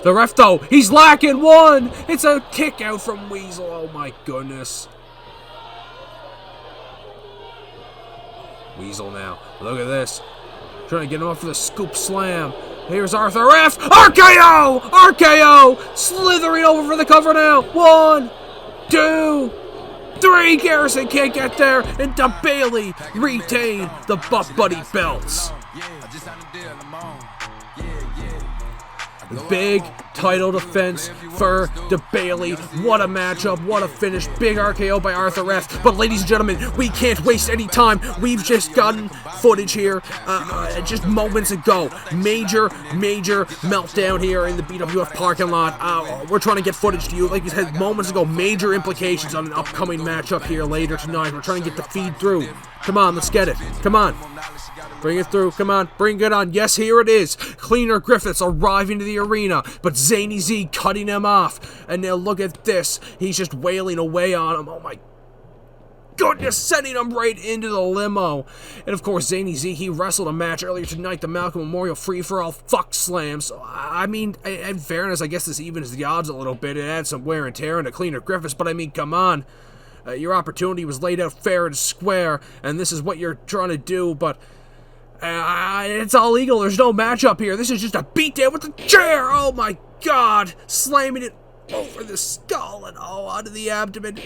The ref though, he's lacking 1. It's a kick out from Weasel. Oh my goodness. Weasel now. Look at this. Trying to get him up for the scoop slam. Here's Arthur F. RKO! RKO! Slithering over for the cover now. 1, 2, 3. Garrison can't get there. And the Bailey retain the Butt Buddy belts. Big title defense for the Bailey. What a matchup. What a finish. Big RKO by Arthur F. But ladies and gentlemen, we can't waste any time. We've just gotten footage here just moments ago. Major meltdown here in the BWF parking lot. We're trying to get footage to you. Like we said moments ago, major implications on an upcoming matchup here later tonight. We're trying to get the feed through. Come on, let's get it. Come on. Bring it through. Come on. Bring it on. Yes, here it is. Cleaner Griffiths arriving to the arena, but Zany Z cutting him off. And now look at this. He's just wailing away on him. Oh my goodness, sending him right into the limo. And of course, Zany Z, he wrestled a match earlier tonight, the Malcolm Memorial Free-For-All Fuckslam. So, I mean, in fairness, I guess this evens the odds a little bit. It adds some wear and tear into Cleaner Griffiths, but I mean, come on. Your opportunity was laid out fair and square, and this is what you're trying to do, but it's all legal. There's no matchup here. This is just a beatdown with the chair. Oh my god. Slamming it over the skull and onto the abdomen,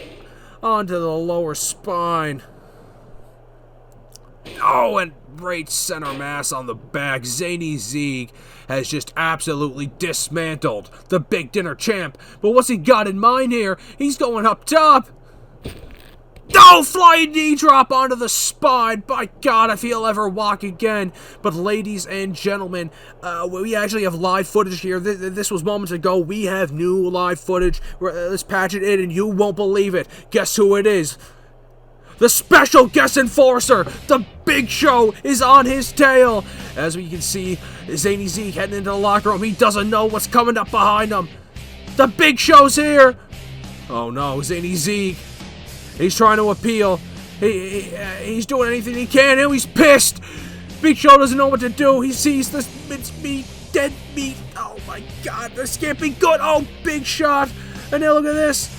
onto the lower spine. Oh, and right center mass on the back. Zany Zeeg has just absolutely dismantled the Big Dinner Champ. But what's he got in mind here? He's going up top. Oh, flying knee drop onto the spine. By God, if he'll ever walk again. But ladies and gentlemen, we actually have live footage here. This was moments ago. We have new live footage. Let's patch it in and you won't believe it. Guess who it is? The special guest enforcer. The Big Show is on his tail. As we can see, Zany Z heading into the locker room. He doesn't know what's coming up behind him. The Big Show's here! Oh no, Zany Zeke. He's trying to appeal. He's doing anything he can, and he's pissed! Big Show doesn't know what to do. He sees this minced meat, dead meat. Oh my god, this can't be good. Oh, big shot. And now look at this.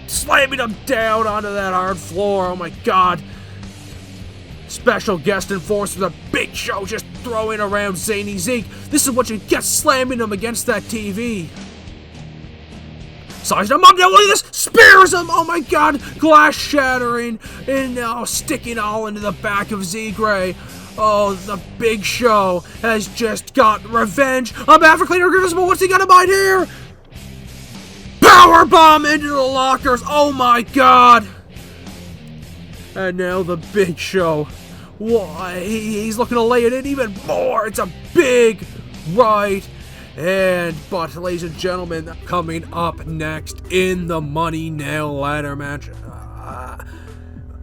Slamming him down onto that hard floor. Oh my god. Special guest enforcer, the Big Show, just throwing around Zany Zeke. This is what you get, slamming him against that TV. Sized him up, now look at this, spears him, oh my god, glass shattering, and now sticking all into the back of Z-Gray. Oh, the Big Show has just got revenge on Matt for Cleaner Griffiths, but what's he got in mind here? Powerbomb into the lockers, oh my god. And now the Big Show, he's looking to lay it in even more. It's a big right hand. But, ladies and gentlemen, coming up next in the Money Nail Ladder match,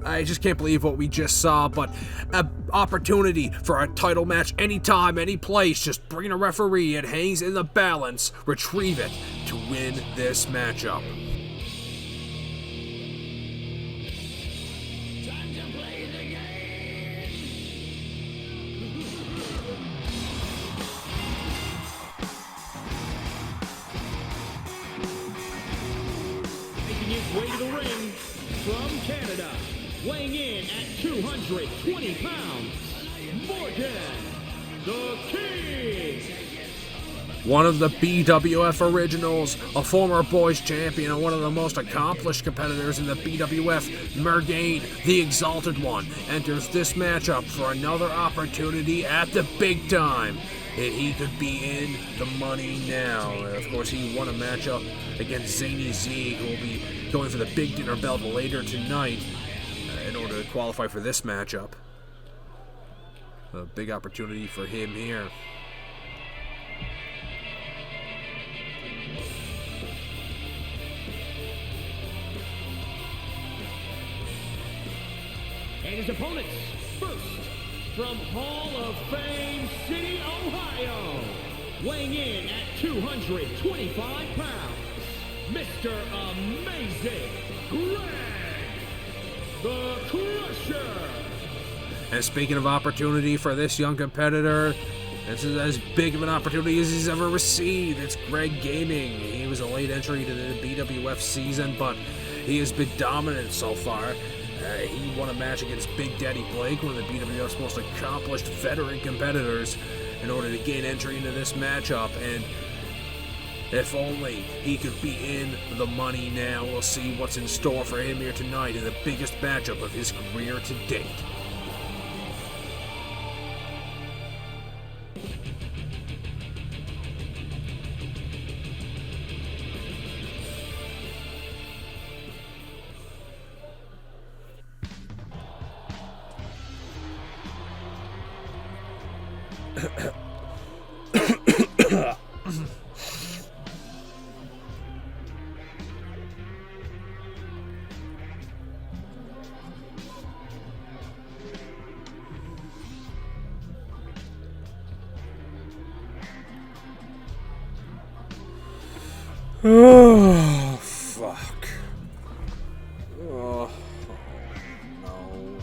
I just can't believe what we just saw, but an opportunity for a title match anytime, any place. Just bring a referee, it hangs in the balance, retrieve it to win this matchup. Making his way to the ring from Canada, weighing in at 220 pounds, Morgan the King. One of the BWF originals, a former boys champion, and one of the most accomplished competitors in the BWF, Morgan, the Exalted One, enters this matchup for another opportunity at the big time. And he could be in the money now. Of course, he won a matchup against Zany Z, who will be going for the Big Dinner belt later tonight in order to qualify for this matchup. A big opportunity for him here. And his opponents, first, from Hall of Fame City, Ohio, weighing in at 225 pounds, Mr. Amazing Greg the Crusher. And speaking of opportunity for this young competitor, this is as big of an opportunity as he's ever received. It's Greg Gaming. He was a late entry to the BWF season, but he has been dominant so far. He won a match against Big Daddy Blake, one of the BWF's most accomplished veteran competitors, in order to gain entry into this matchup. And if only he could be in the money now. We'll see what's in store for him here tonight in the biggest matchup of his career to date. Oh, fuck. Oh, no.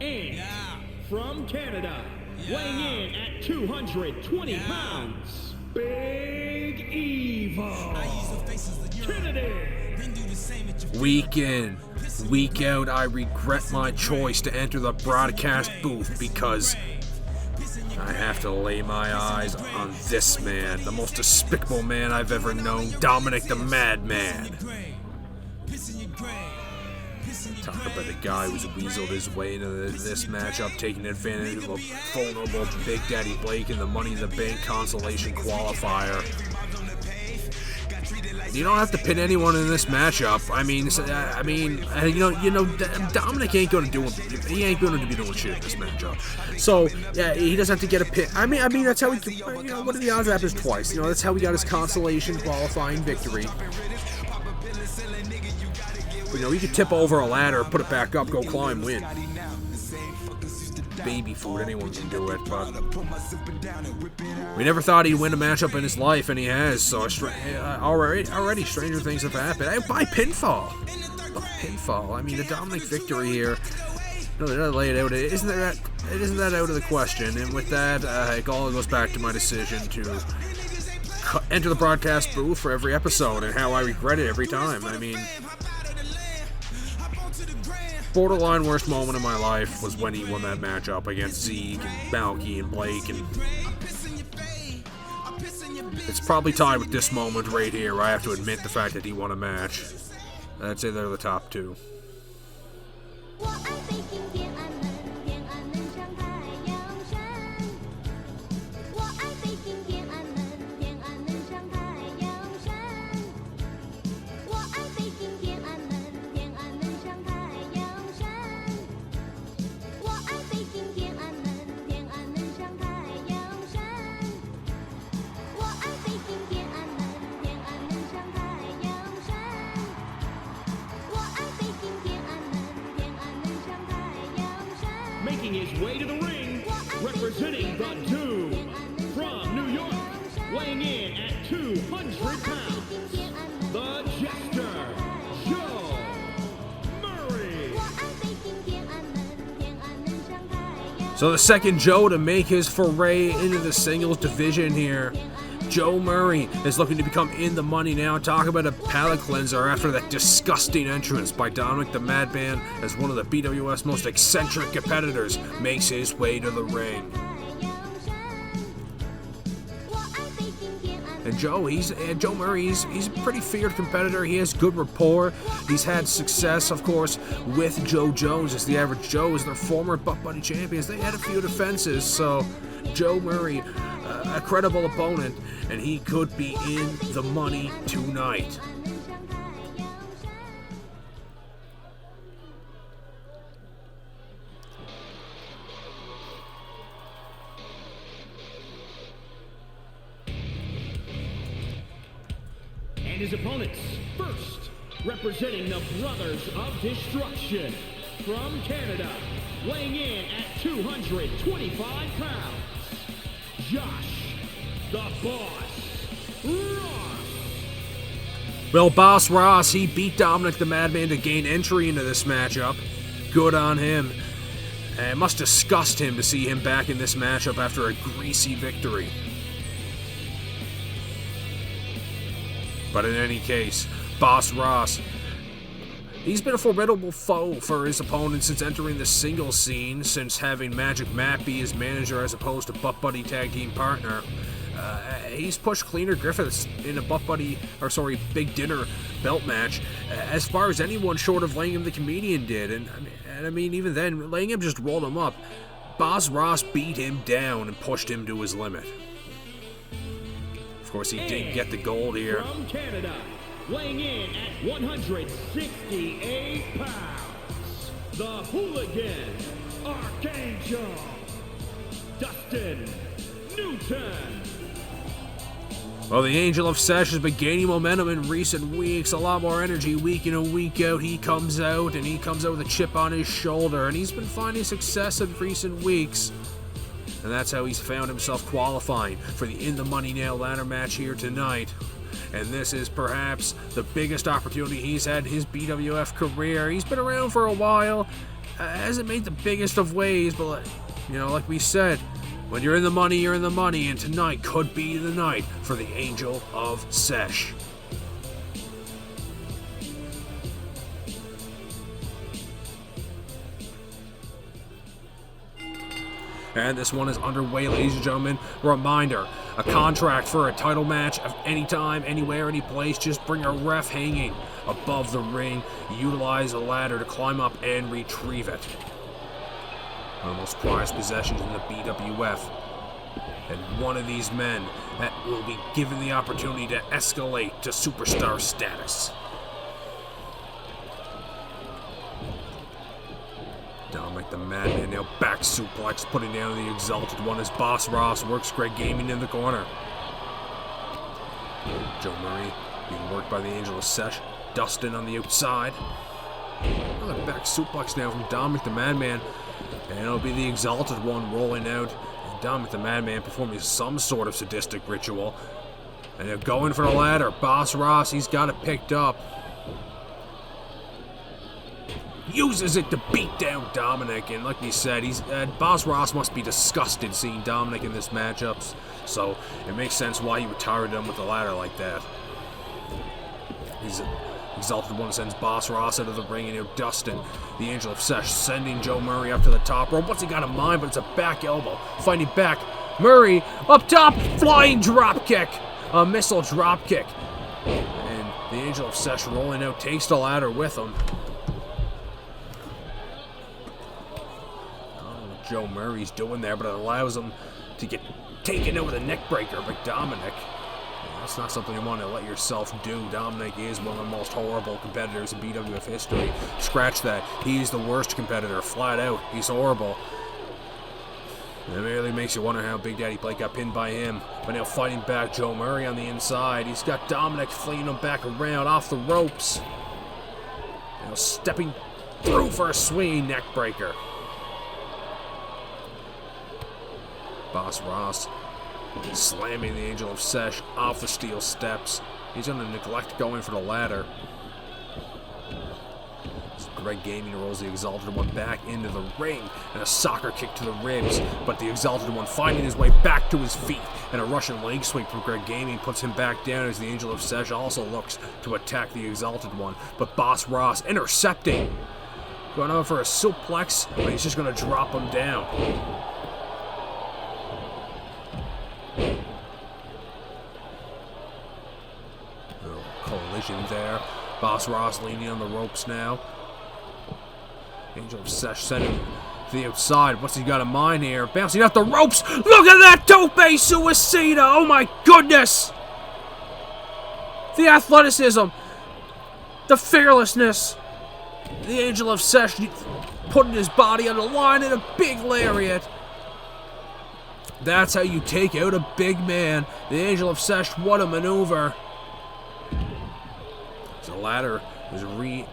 And from Canada, weighing in at 220 pounds, Big Evil Kennedy. Week in, week out, I regret my choice to enter the broadcast booth because I have to lay my eyes on this man, the most despicable man I've ever known, Dominic the Madman. Talk about a guy who's weaseled his way into this matchup, taking advantage of a vulnerable Big Daddy Blake in the Money in the Bank consolation qualifier. You don't have to pin anyone in this matchup. Dominic ain't gonna do him. He ain't gonna be doing shit in this matchup. So yeah, he doesn't have to get a pin. I mean that's how he. What are the odds that happens twice? That's how we got his consolation qualifying victory. You know, he could tip over a ladder, put it back up, go climb, win. Baby food, anyone can do it, but we never thought he'd win a matchup in his life, and he has. So already stranger things have happened. By pinfall. I mean, the Dominic victory here. No, they're not laying it out. Isn't that out of the question? And with that, it all goes back to my decision to enter the broadcast booth for every episode, and how I regret it every time. I mean, borderline worst moment of my life was when he won that matchup against Zeke and Balky and Blake, and it's probably tied with this moment right here, where I have to admit the fact that he won a match. I'd say they're the top two. Making his way to the ring, representing the Dude from New York, weighing in at 200 pounds, the Jester, Joe Murray. So the second Joe to make his foray into the singles division here. Joe Murray is looking to become in the money now. Talk about a palate cleanser after that disgusting entrance by Dominic the Madman, as one of the BWF's most eccentric competitors makes his way to the ring. And Joe Murray, he's a pretty feared competitor. He has good rapport. He's had success, of course, with Joe Jones as the Average Joe, as their former Butt Buddy champions. They had a few defenses, so Joe Murray, a credible opponent, and he could be in the money tonight. And his opponents, first, representing the Brothers of Destruction from Canada, weighing in at 225 pounds, Josh, the Boss Ross. Well, Boss Ross, he beat Dominic the Madman to gain entry into this matchup. Good on him. It must disgust him to see him back in this matchup after a greasy victory. But in any case, Boss Ross, he's been a formidable foe for his opponent since entering the singles scene, since having Magic Matt be his manager as opposed to Butt Buddy tag team partner. He's pushed Cleaner Griffiths in a Big Dinner belt match as far as anyone short of Langham the Comedian did. And I mean, even then, Langham just rolled him up. Boss Ross beat him down and pushed him to his limit. Of course, he did get the gold here. From Canada, weighing in at 168 pounds, the Hooligan Archangel, Dustin Newton. Well, the Angel of Sesh has been gaining momentum in recent weeks, a lot more energy week in and week out. He comes out with a chip on his shoulder, and he's been finding success in recent weeks. And that's how he's found himself qualifying for the In the Money Now ladder match here tonight. And this is perhaps the biggest opportunity he's had in his BWF career. He's been around for a while, hasn't made the biggest of waves, but like we said, when you're in the money, you're in the money, and tonight could be the night for the Angel of Sesh. And this one is underway, ladies and gentlemen. Reminder, a contract for a title match of any time, anywhere, any place. Just bring a ref hanging above the ring. Utilize a ladder to climb up and retrieve it. One of the most prized possessions in the BWF. And one of these men that will be given the opportunity to escalate to superstar status. Dominic the Madman now back suplex, putting down the Exalted One as Boss Ross works Greg Gaming in the corner. Joe Murray being worked by the Angel of Sesh. Dustin on the outside. Another back suplex now from Dominic the Madman. And it'll be the Exalted One rolling out. And Dominic the Madman performing some sort of sadistic ritual. And they're going for the ladder. Boss Ross, he's got it picked up. Uses it to beat down Dominic. And like we said, Boss Ross must be disgusted seeing Dominic in this matchups. So it makes sense why he retired him with the ladder like that. He's Exalted One sends Boss Ross out of the ring, and now Dustin, the Angel of Sesh, sending Joe Murray up to the top rope. What's he got in mind? But it's a back elbow. Fighting back. Murray up top, flying drop kick. A missile drop kick. And the Angel of Sesh rolling out, takes the ladder with him. I don't know what Joe Murray's doing there, but it allows him to get taken out with a neck breaker by Dominic. That's not something you want to let yourself do. Dominic is one of the most horrible competitors in BWF history. Scratch that. He's the worst competitor, flat out. He's horrible. It really makes you wonder how Big Daddy Blake got pinned by him. But now fighting back, Joe Murray on the inside. He's got Dominic flinging him back around off the ropes. Now stepping through for a swinging neck breaker. Boss Ross slamming the Angel of Sesh off the steel steps. He's going to neglect going for the ladder. Greg Gaming rolls the Exalted One back into the ring, and a soccer kick to the ribs, but the Exalted One finding his way back to his feet, and a Russian leg sweep from Greg Gaming puts him back down as the Angel of Sesh also looks to attack the Exalted One, but Boss Ross intercepting, going over for a suplex, but he's just going to drop him down. Collision there. Boss Ross leaning on the ropes now. Angel of Sesh sending to the outside. What's he got in mind here? Bouncing off the ropes. Look at that tope suicida. Oh my goodness. The athleticism. The fearlessness. The Angel of Sesh putting his body on the line in a big lariat. That's how you take out a big man. The Angel of Sesh, what a maneuver. The ladder is re-entered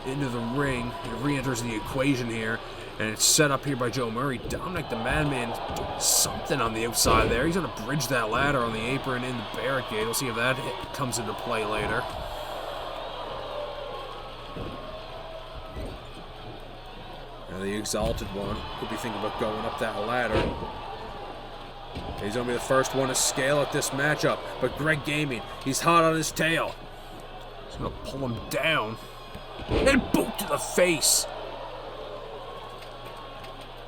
into the ring. It re-enters the equation here, and it's set up here by Joe Murray. Dominic the Madman doing something on the outside there. He's going to bridge that ladder on the apron in the barricade. We'll see if that comes into play later. Now the Exalted One could be thinking about going up that ladder. He's going to be the first one to scale at this matchup. But Greg Gaming, he's hot on his tail. He's going to pull him down. And boot to the face.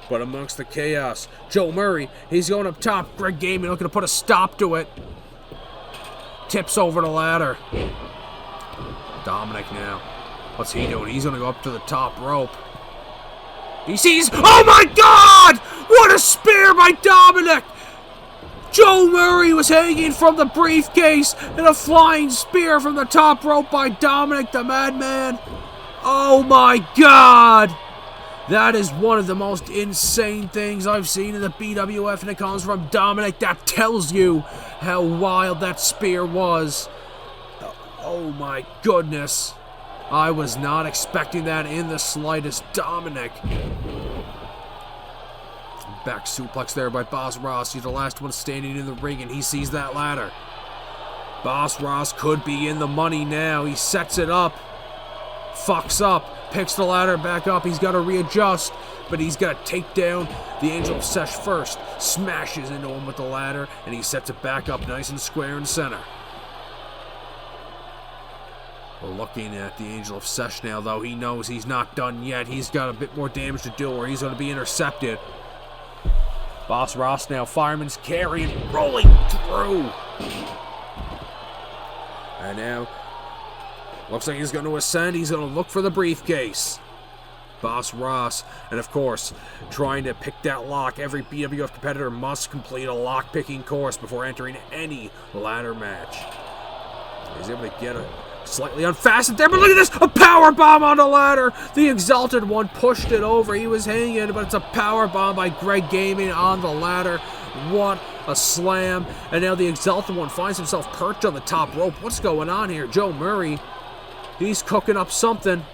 But amongst the chaos, Joe Murray, he's going up top. Greg Gaming looking to put a stop to it. Tips over the ladder. Dominic now. What's he doing? He's going to go up to the top rope. He sees... Oh my God! What a spear by Dominic! Joe Murray was hanging from the briefcase, and a flying spear from the top rope by Dominic the Madman. Oh my God! That is one of the most insane things I've seen in the BWF, and it comes from Dominic. That tells you how wild that spear was. Oh my goodness. I was not expecting that in the slightest. Dominic. Back suplex there by Boss Ross. He's the last one standing in the ring, and he sees that ladder. Boss Ross could be in the money now. He sets it up. Fucks up. Picks the ladder back up. He's got to readjust, but he's got to take down the Angel of Sesh first. Smashes into him with the ladder, and he sets it back up nice and square in center. We're looking at the Angel of Sesh now, though. He knows he's not done yet. He's got a bit more damage to do, or he's going to be intercepted. Boss Ross now, fireman's carry, rolling through. And now, looks like he's going to ascend. He's going to look for the briefcase. Boss Ross, and of course, trying to pick that lock. Every BWF competitor must complete a lock-picking course before entering any ladder match. He's able to get it. Slightly unfastened there, but look at this! A power bomb on the ladder! The Exalted One pushed it over. He was hanging, but it's a power bomb by Greg Gaming on the ladder. What a slam. And now the Exalted One finds himself perched on the top rope. What's going on here? Joe Murray, He's cooking up something.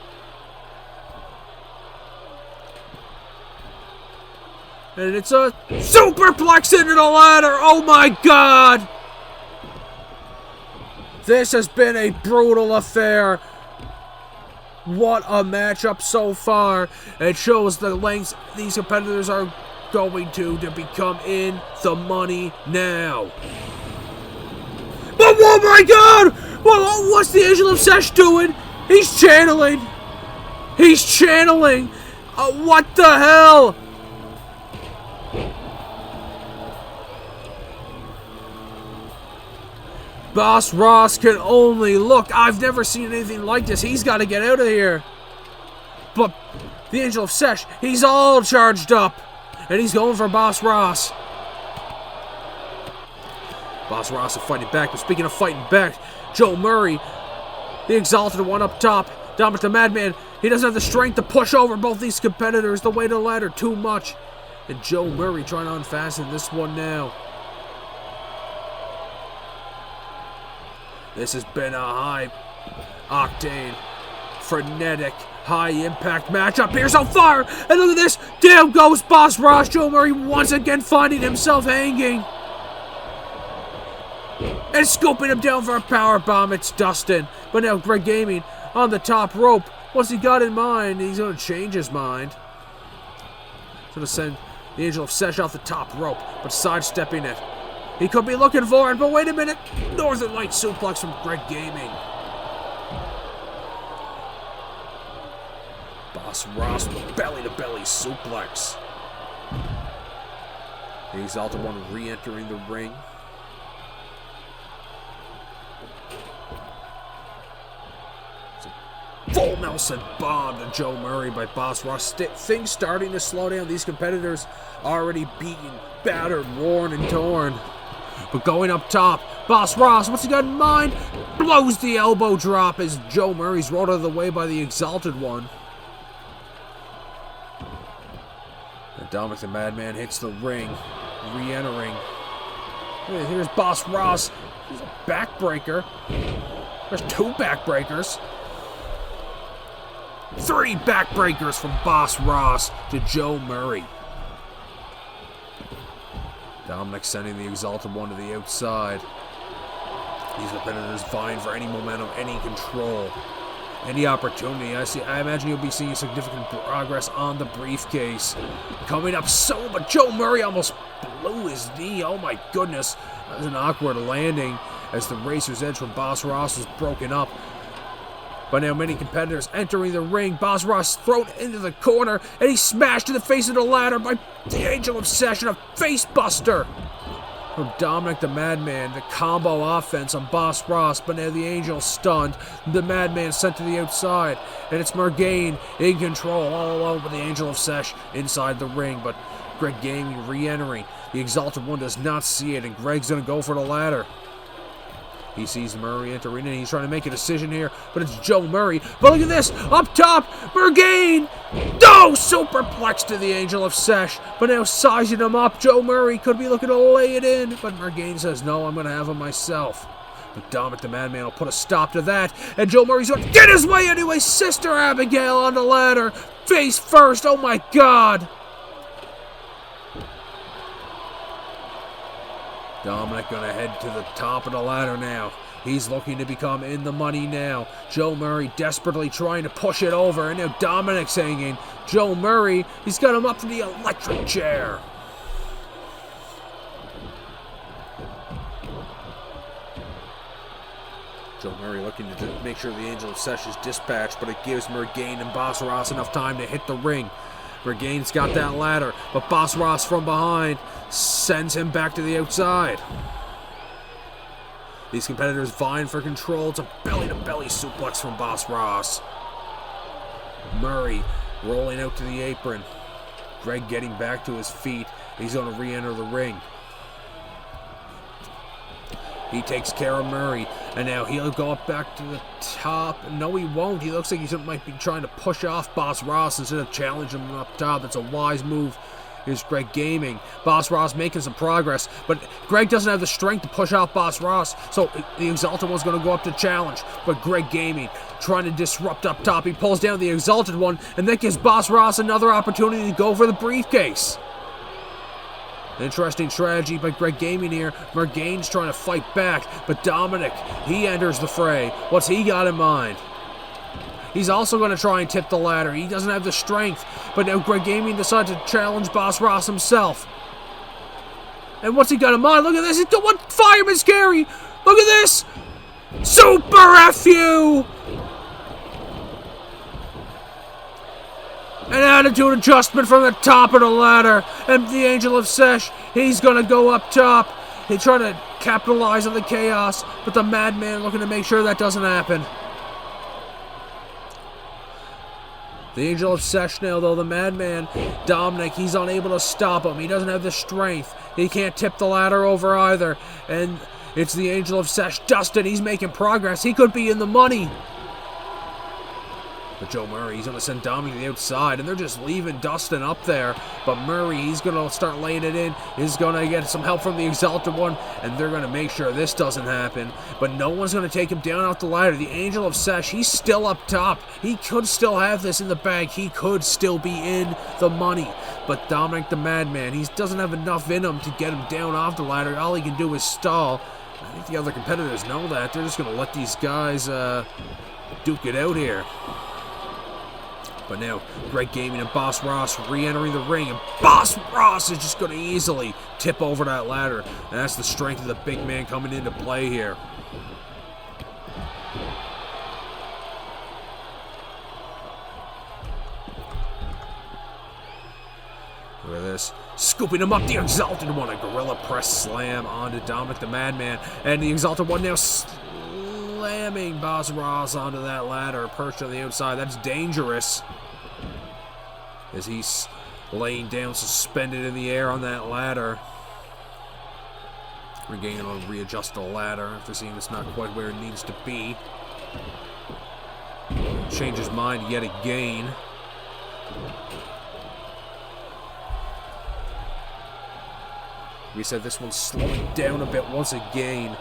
And it's a superplex into the ladder. Oh my God. This has been a brutal affair. What a matchup so far. It shows the lengths these competitors are going to become in the money now. But oh my God! Well, what's the Angel of Sesh doing? He's channeling. He's channeling. What the hell? Boss Ross can only look. I've never seen anything like this. He's got to get out of here. But the Angel of Sesh, he's all charged up. And he's going for Boss Ross. Boss Ross is fighting back. But speaking of fighting back, Joe Murray, the Exalted One up top. Dominic the Madman, he doesn't have the strength to push over both these competitors. The weight of the ladder too much. And Joe Murray trying to unfasten this one now. This has been a high-octane, frenetic, high-impact matchup here so far. And look at this. Down goes Boss Ross. Joe Murray once again finding himself hanging. And scooping him down for a power bomb. It's Dustin. But now Greg Gaming on the top rope. What's he got in mind? He's going to change his mind. He's going to send the Angel of Sesh off the top rope, but sidestepping it. He could be looking for it, but wait a minute. Northern Light suplex from Greg Gaming. Boss Ross with belly-to-belly suplex. The Exalted One re-entering the ring. It's a full Nelson bomb to Joe Murray by Boss Ross. Things starting to slow down. These competitors already beaten, battered, worn, and torn. But going up top, Boss Ross, what's he got in mind? Blows the elbow drop as Joe Murray's rolled out of the way by the Exalted One. And Dominic the Madman hits the ring, re-entering. Here's Boss Ross. He's a backbreaker. There's 2 backbreakers. 3 backbreakers from Boss Ross to Joe Murray. Dominic sending the Exalted One to the outside. These competitors vying for any momentum, any control, any opportunity. I imagine you'll be seeing significant progress on the briefcase. Coming up soon, but Joe Murray almost blew his knee. Oh my goodness. That was an awkward landing as the Racer's Edge from Boss Ross was broken up. But now many competitors entering the ring. Boss Ross thrown into the corner, and he's smashed in the face of the ladder by the Angel of Sesh, a face buster from Dominic the Madman. The combo offense on Boss Ross, but now the Angel stunned. The Madman sent to the outside, and it's Mergain in control, all alone with the Angel of Sesh inside the ring. But Greg Gaming re-entering. The Exalted One does not see it, and Greg's going to go for the ladder. He sees Murray entering, and he's trying to make a decision here, but it's Joe Murray. But look at this, up top, Mergain! No! Superplex to the Angel of Sesh, but now sizing him up. Joe Murray could be looking to lay it in, but Mergain says, no, I'm going to have him myself. But Dominic the Madman will put a stop to that, and Joe Murray's going to get his way anyway. Sister Abigail on the ladder, face first, oh my God! Dominic gonna head to the top of the ladder now. He's looking to become in the money now. Joe Murray desperately trying to push it over, and now Dominic's hanging. Joe Murray, he's got him up for the electric chair. Joe Murray looking to make sure the Angel of Sesh is dispatched, but it gives Mergain and Boss Ross enough time to hit the ring. Mergain's got that ladder, but Boss Ross from behind sends him back to the outside. These competitors vying for control. It's a belly-to-belly suplex from Boss Ross. Murray rolling out to the apron. Greg getting back to his feet. He's going to re-enter the ring. He takes care of Murray, and now he'll go up back to the top. No, he won't. He looks like he might be trying to push off Boss Ross instead of challenging him up top. That's a wise move Here's Greg Gaming. Boss Ross making some progress, but Greg doesn't have the strength to push out Boss Ross, so the Exalted One's going to go up to challenge. But Greg Gaming trying to disrupt up top. He pulls down the Exalted One, and that gives Boss Ross another opportunity to go for the briefcase. Interesting strategy by Greg Gaming here. Mergain's trying to fight back, but Dominic, he enters the fray. What's he got in mind? He's also going to try and tip the ladder. He doesn't have the strength, but now Greg Gaming decides to challenge Boss Ross himself. And what's he got in mind? Look at this. He's got one fireman scary. Look at this. Super FU. An attitude adjustment from the top of the ladder. And the Angel of Sesh, he's going to go up top. He's trying to capitalize on the chaos, but the Madman looking to make sure that doesn't happen. The Angel of Sesh now, though, the Madman, Dominic, he's unable to stop him. He doesn't have the strength. He can't tip the ladder over either. And it's the Angel of Sesh, Dustin. He's making progress. He could be in the money. But Joe Murray, he's going to send Dominic to the outside, and they're just leaving Dustin up there. But Murray, he's going to start laying it in. He's going to get some help from the Exalted One, and they're going to make sure this doesn't happen. But no one's going to take him down off the ladder. The Angel of Sesh, he's still up top. He could still have this in the bag. He could still be in the money. But Dominic the Madman, he doesn't have enough in him to get him down off the ladder. All he can do is stall. I think the other competitors know that. They're just going to let these guys duke it out here. But now, Greg Gaming and Boss Ross re-entering the ring, and Boss Ross is just going to easily tip over that ladder. And that's the strength of the big man coming into play here. Look at this. Scooping him up, the Exalted One. A gorilla press slam onto Dominic the Madman. And the Exalted One now slamming Boss Ross onto that ladder, perched on the outside. That's dangerous. As he's laying down, suspended in the air on that ladder. Regaining on readjust the ladder after seeing it's not quite where it needs to be. Change his mind yet again. We said this one's slowing down a bit once again.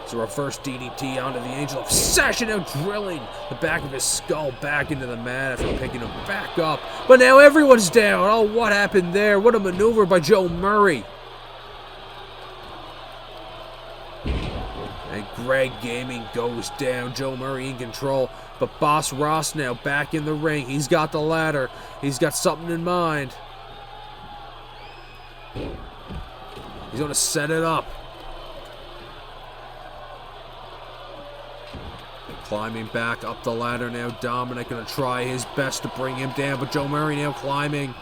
It's a reverse DDT onto the Angel of Sesh, and now drilling the back of his skull back into the mat after picking him back up. But now everyone's down. Oh, what happened there? What a maneuver by Joe Murray. And Greg Gaming goes down. Joe Murray in control. But Boss Ross now back in the ring. He's got the ladder. He's got something in mind. He's going to set it up. Climbing back up the ladder now. Dominic going to try his best to bring him down, but Joe Murray now climbing.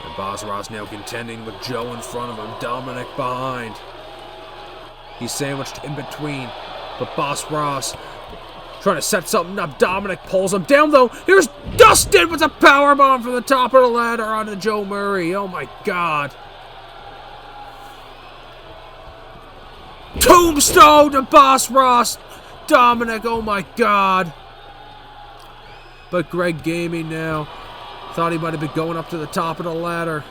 And Boss Ross now contending with Joe in front of him. Dominic behind. He's sandwiched in between, but Boss Ross trying to set something up. Dominic pulls him down, though. Here's Dustin with a powerbomb from the top of the ladder onto Joe Murray. Oh my God. Tombstone to Boss Ross. Dominic, oh my God. But Greg Gaming now thought he might have been going up to the top of the ladder.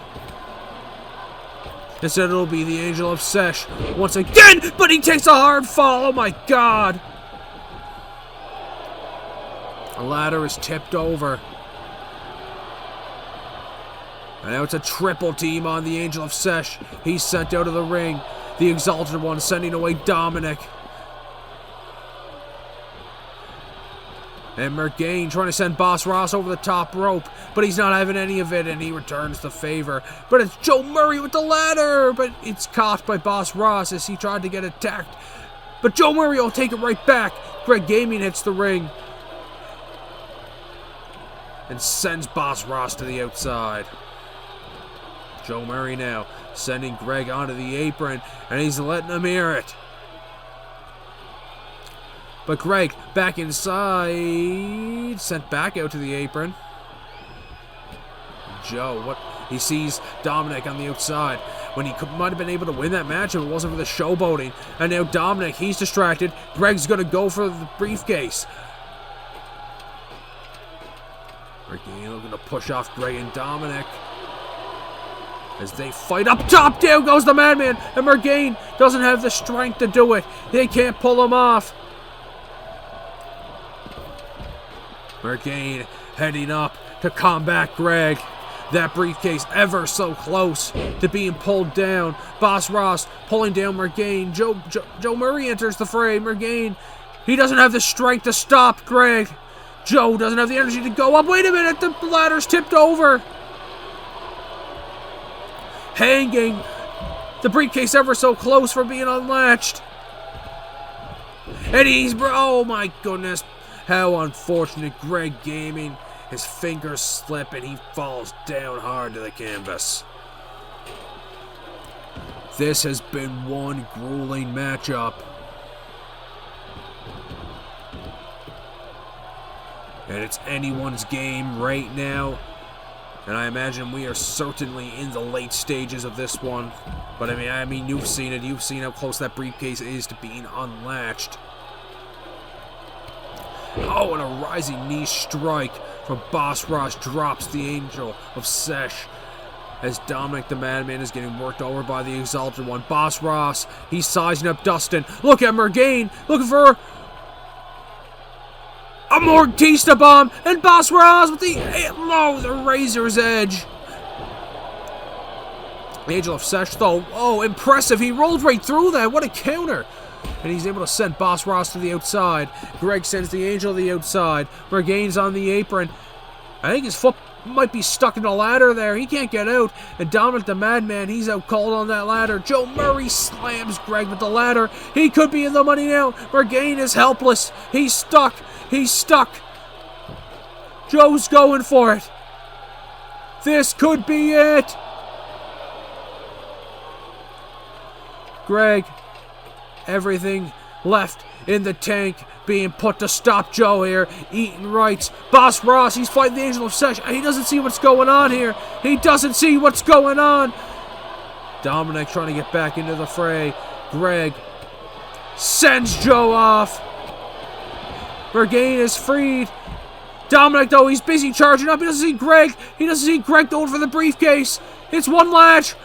Instead it'll be the Angel of Sesh once again, but he takes a hard fall. Oh my God. The ladder is tipped over. And now it's a triple team on the Angel of Sesh. He's sent out of the ring. The Exalted One sending away Dominic. And Mergain trying to send Boss Ross over the top rope, but he's not having any of it, and he returns the favor. But it's Joe Murray with the ladder, but it's caught by Boss Ross as he tried to get attacked. But Joe Murray will take it right back. Greg Gaming hits the ring and sends Boss Ross to the outside. Joe Murray now sending Greg onto the apron, and he's letting him hear it. But Greg back inside, sent back out to the apron. Joe, he sees Dominic on the outside when he might have been able to win that match if it wasn't for the showboating. And now Dominic, he's distracted. Greg's going to go for the briefcase. Weegee looking to push off Greg and Dominic. As they fight up top, down goes the Madman, and Weegee doesn't have the strength to do it. They can't pull him off. Weegee heading up to combat Greg. That briefcase ever so close to being pulled down. Boss Ross pulling down Weegee. Joe Murray enters the fray. Weegee, he doesn't have the strength to stop Greg. Joe doesn't have the energy to go up. Wait a minute, the ladder's tipped over. Hanging. The briefcase ever so close from being unlatched. And he's, oh my goodness. How unfortunate. Greg Gaming. His fingers slip and he falls down hard to the canvas. This has been one grueling matchup. And it's anyone's game right now. And I imagine we are certainly in the late stages of this one. But I mean, you've seen it. You've seen how close that briefcase is to being unlatched. Oh, and a rising knee strike from Boss Ross drops the Angel of Sesh. As Dominic the Madman is getting worked over by the Exalted One. Boss Ross, he's sizing up Dustin. Look at Weegee, looking for a Mortista bomb, and Boss Ross with the razor's edge. Angel of Sesh, though, oh, impressive. He rolled right through that. What a counter. And he's able to send Boss Ross to the outside. Greg sends the Angel to the outside. Weegee's on the apron. I think his foot might be stuck in the ladder there. He can't get out. And Dominic the Madman, he's out cold on that ladder. Joe Murray slams Greg with the ladder. He could be in the money now. Weegee is helpless. He's stuck. He's stuck. Joe's going for it. This could be it. Greg, everything left in the tank being put to stop Joe here. Eaton writes, Boss Ross, he's fighting the Angel of Sesh. He doesn't see what's going on here. He doesn't see what's going on. Dominic trying to get back into the fray. Greg sends Joe off. Weegee is freed. Dominic, though, he's busy charging up. He doesn't see Greg. He doesn't see Greg going for the briefcase. It's one latch.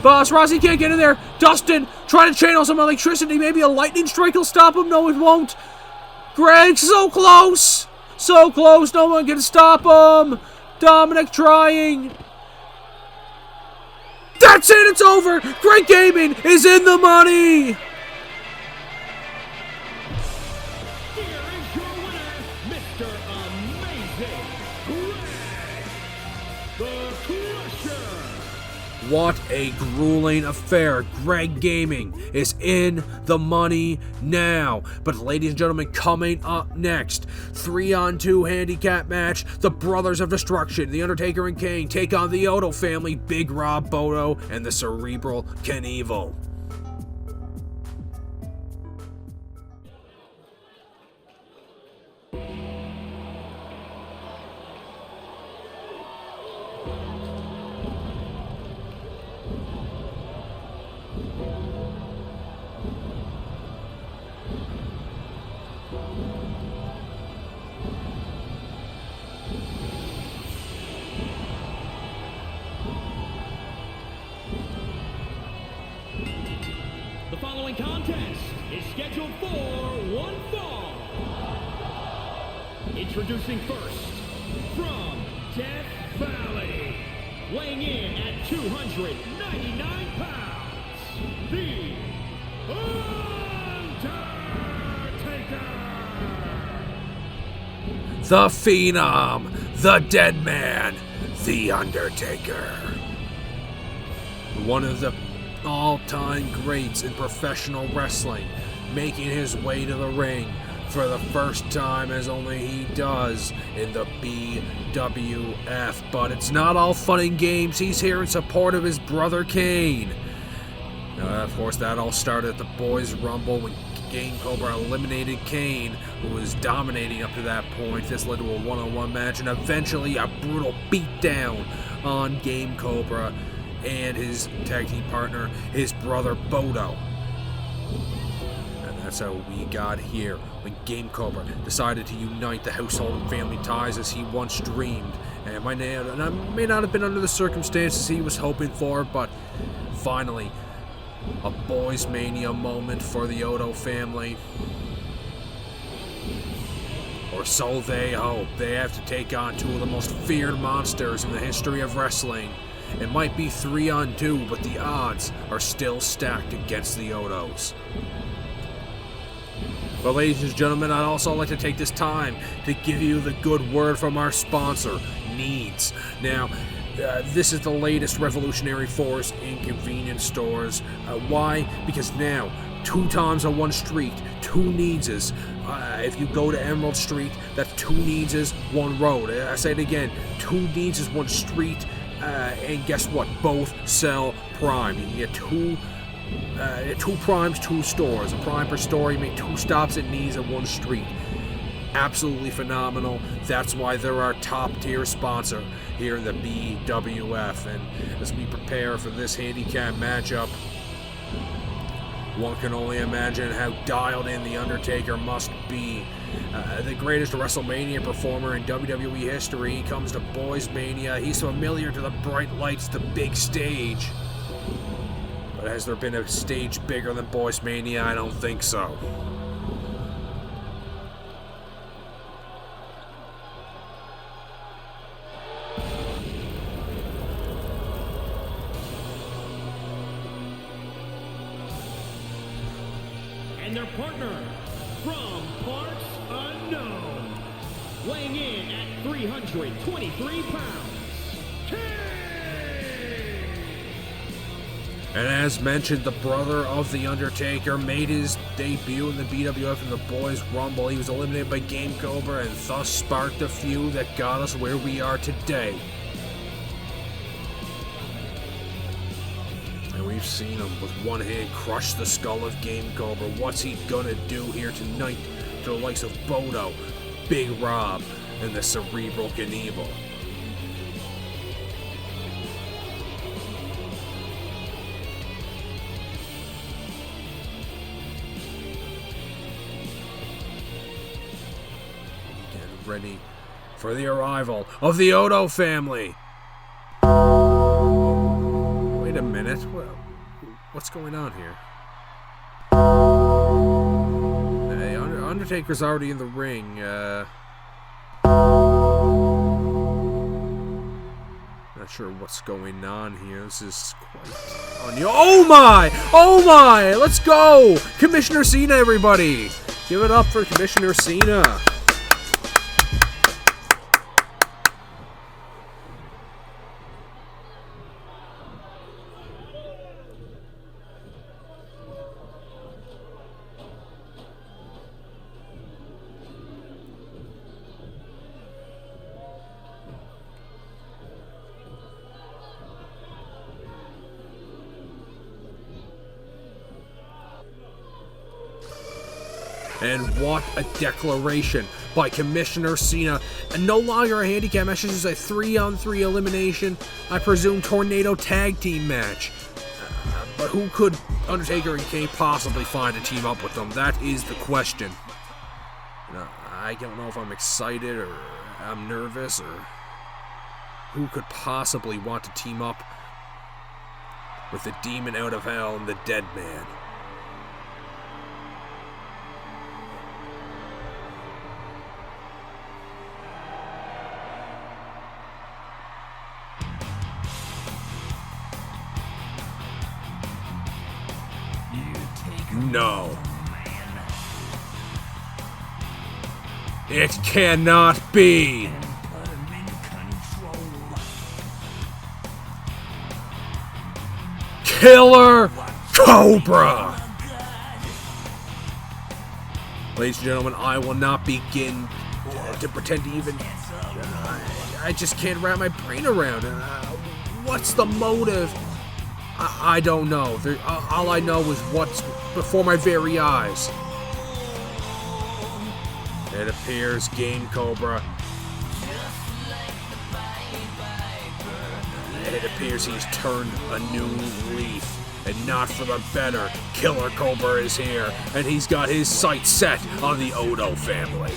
Boss Ross, he can't get in there. Dustin trying to channel some electricity. Maybe a lightning strike will stop him. No, it won't. Greg, so close. So close. No one can stop him. Dominic trying. That's it. It's over. Greg Gaming is in the money. Here is your winner, Mr. Amazing, Greg the Crusher. What a grueling affair. Greg Gaming is in the money now. But ladies and gentlemen, coming up next, 3-on-2 handicap match. The Brothers of Destruction, The Undertaker and Kane, take on the Odo family, Big Rob Bodo, and the Cerebral Knievel. The following contest is scheduled for one fall. Introducing first, from Death Valley, weighing in at 299 pounds, The Undertaker. The Phenom, the Dead Man, The Undertaker. One of the all-time greats in professional wrestling, making his way to the ring for the first time, as only he does, in the BWF. But it's not all fun and games. He's here in support of his brother Kane. Of course, that all started at the Boys Rumble when Game Cobra eliminated Kane, who was dominating up to that point. This led to a one-on-one match and eventually a brutal beatdown on Game Cobra and his tag team partner, his brother Bodo. And That's how we got here, when Game Cobra decided to unite the household and family ties as he once dreamed. And it may not have been under the circumstances he was hoping for, but finally, a Boys-Mania moment for the Odo family. Or so they hope. They have to take on two of the most feared monsters in the history of wrestling. It might be 3-on-2, but the odds are still stacked against the Odos. But ladies and gentlemen, I'd also like to take this time to give you the good word from our sponsor, Needs. Now, this is the latest revolutionary force in convenience stores. Why? Because now, 2 times on one street, 2 Needses. If you go to Emerald Street, that's 2 Needses, 1 road. I say it again, 2 Needses, 1 street, and guess what? Both sell Prime. You get 2 Primes, 2 stores. A Prime per store, you make 2 stops at Needs at 1 street. Absolutely phenomenal. That's why they're our top-tier sponsor here in the BWF. And as we prepare for this handicap matchup, one can only imagine how dialed in The Undertaker must be. The greatest WrestleMania performer in WWE history comes to Boys-Mania. He's familiar to the bright lights, the big stage. But has there been a stage bigger than Boys-Mania? I don't think so. And their partner from parts unknown, weighing in at 323 pounds, And as mentioned, the brother of The Undertaker made his debut in the BWF in the Boys Rumble. He was eliminated by Game Cobra and thus sparked the feud that got us where we are today. And we've seen him with one hand crush the skull of Game Cobra. What's he gonna do here tonight to the likes of Bodo, Big Rob, and the Cerebral Knievel? Ready for the arrival of the Odo family. Wait a minute, what's going on here? Hey, Undertaker's already in the ring. Not sure what's going on here. This is quite unusual. Oh my! Oh my! Let's go! Commissioner Cena, everybody! Give it up for Commissioner Cena. And what a declaration by Commissioner Cena. And no longer a handicap match, this is a 3-on-3 elimination, I presume Tornado tag team match. But who could Undertaker and Kane possibly find to team up with them? That is the question. I don't know if I'm excited or I'm nervous or who could possibly want to team up with the Demon out of Hell and the Dead Man. No. It cannot be. Killer Cobra. Ladies and gentlemen, I will not begin to pretend to even... I just can't wrap my brain around it. What's the motive? I don't know. All I know is what's before my very eyes. It appears Game Cobra. It appears he's turned a new leaf. and not for the better. Killer Cobra is here, and he's got his sights set on the Odo family.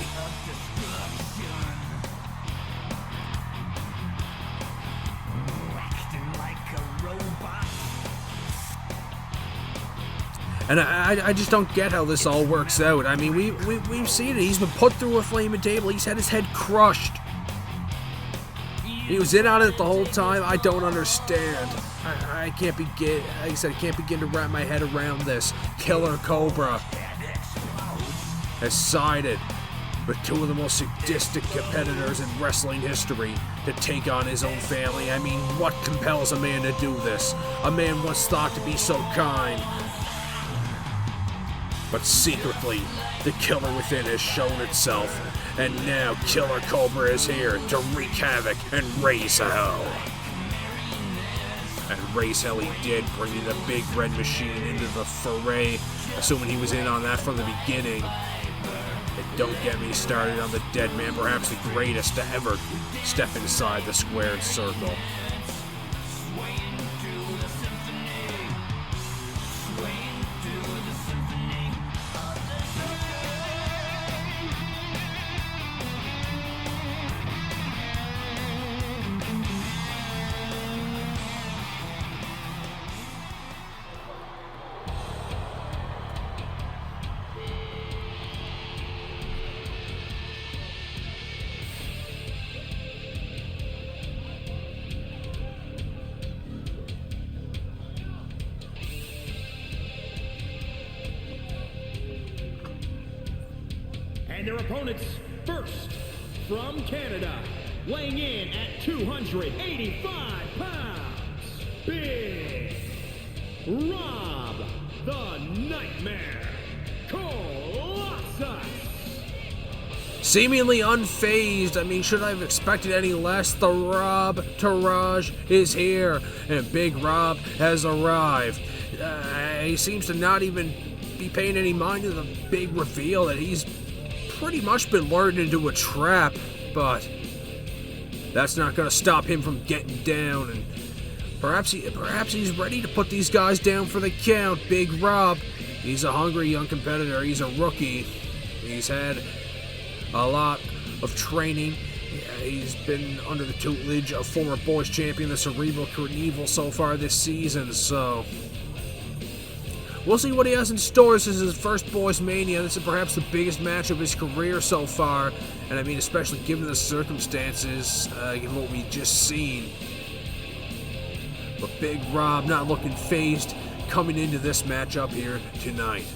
And I just don't get how this all works out. I mean, we've seen it. He's been put through a flaming table. He's had his head crushed. He was in on it the whole time. I don't understand. I can't begin. Like I said, I can't begin to wrap my head around this. Killer Cobra has sided with two of the most sadistic competitors in wrestling history to take on his own family. I mean, what compels a man to do this? A man once thought to be so kind. But secretly, the killer within has shown itself, and now Killer Cobra is here to wreak havoc and raise hell. And raise hell he did, bringing the big red machine into the foray, assuming he was in on that from the beginning. And don't get me started on the dead man, perhaps the greatest to ever step inside the squared circle. And their opponents, first, from Canada, weighing in at 285 pounds, Big Rob the Nightmare Colossus. Seemingly unfazed, I mean, should I have expected any less? The Rob Taraj is here, and Big Rob has arrived. He seems to not even be paying any mind to the big reveal that he's pretty much been lured into a trap, but that's not going to stop him from getting down, and perhaps he's ready to put these guys down for the count. Big Rob, he's a hungry young competitor. He's a rookie. He's had a lot of training. He's been under the tutelage of former Boys champion, the Cerebral Knievel, so far this season, so we'll see what he has in store. This is his first Boys-Mania. This is perhaps the biggest match of his career so far. And I mean, especially given the circumstances, given what we've just seen. But Big Rob not looking phased coming into this matchup here tonight.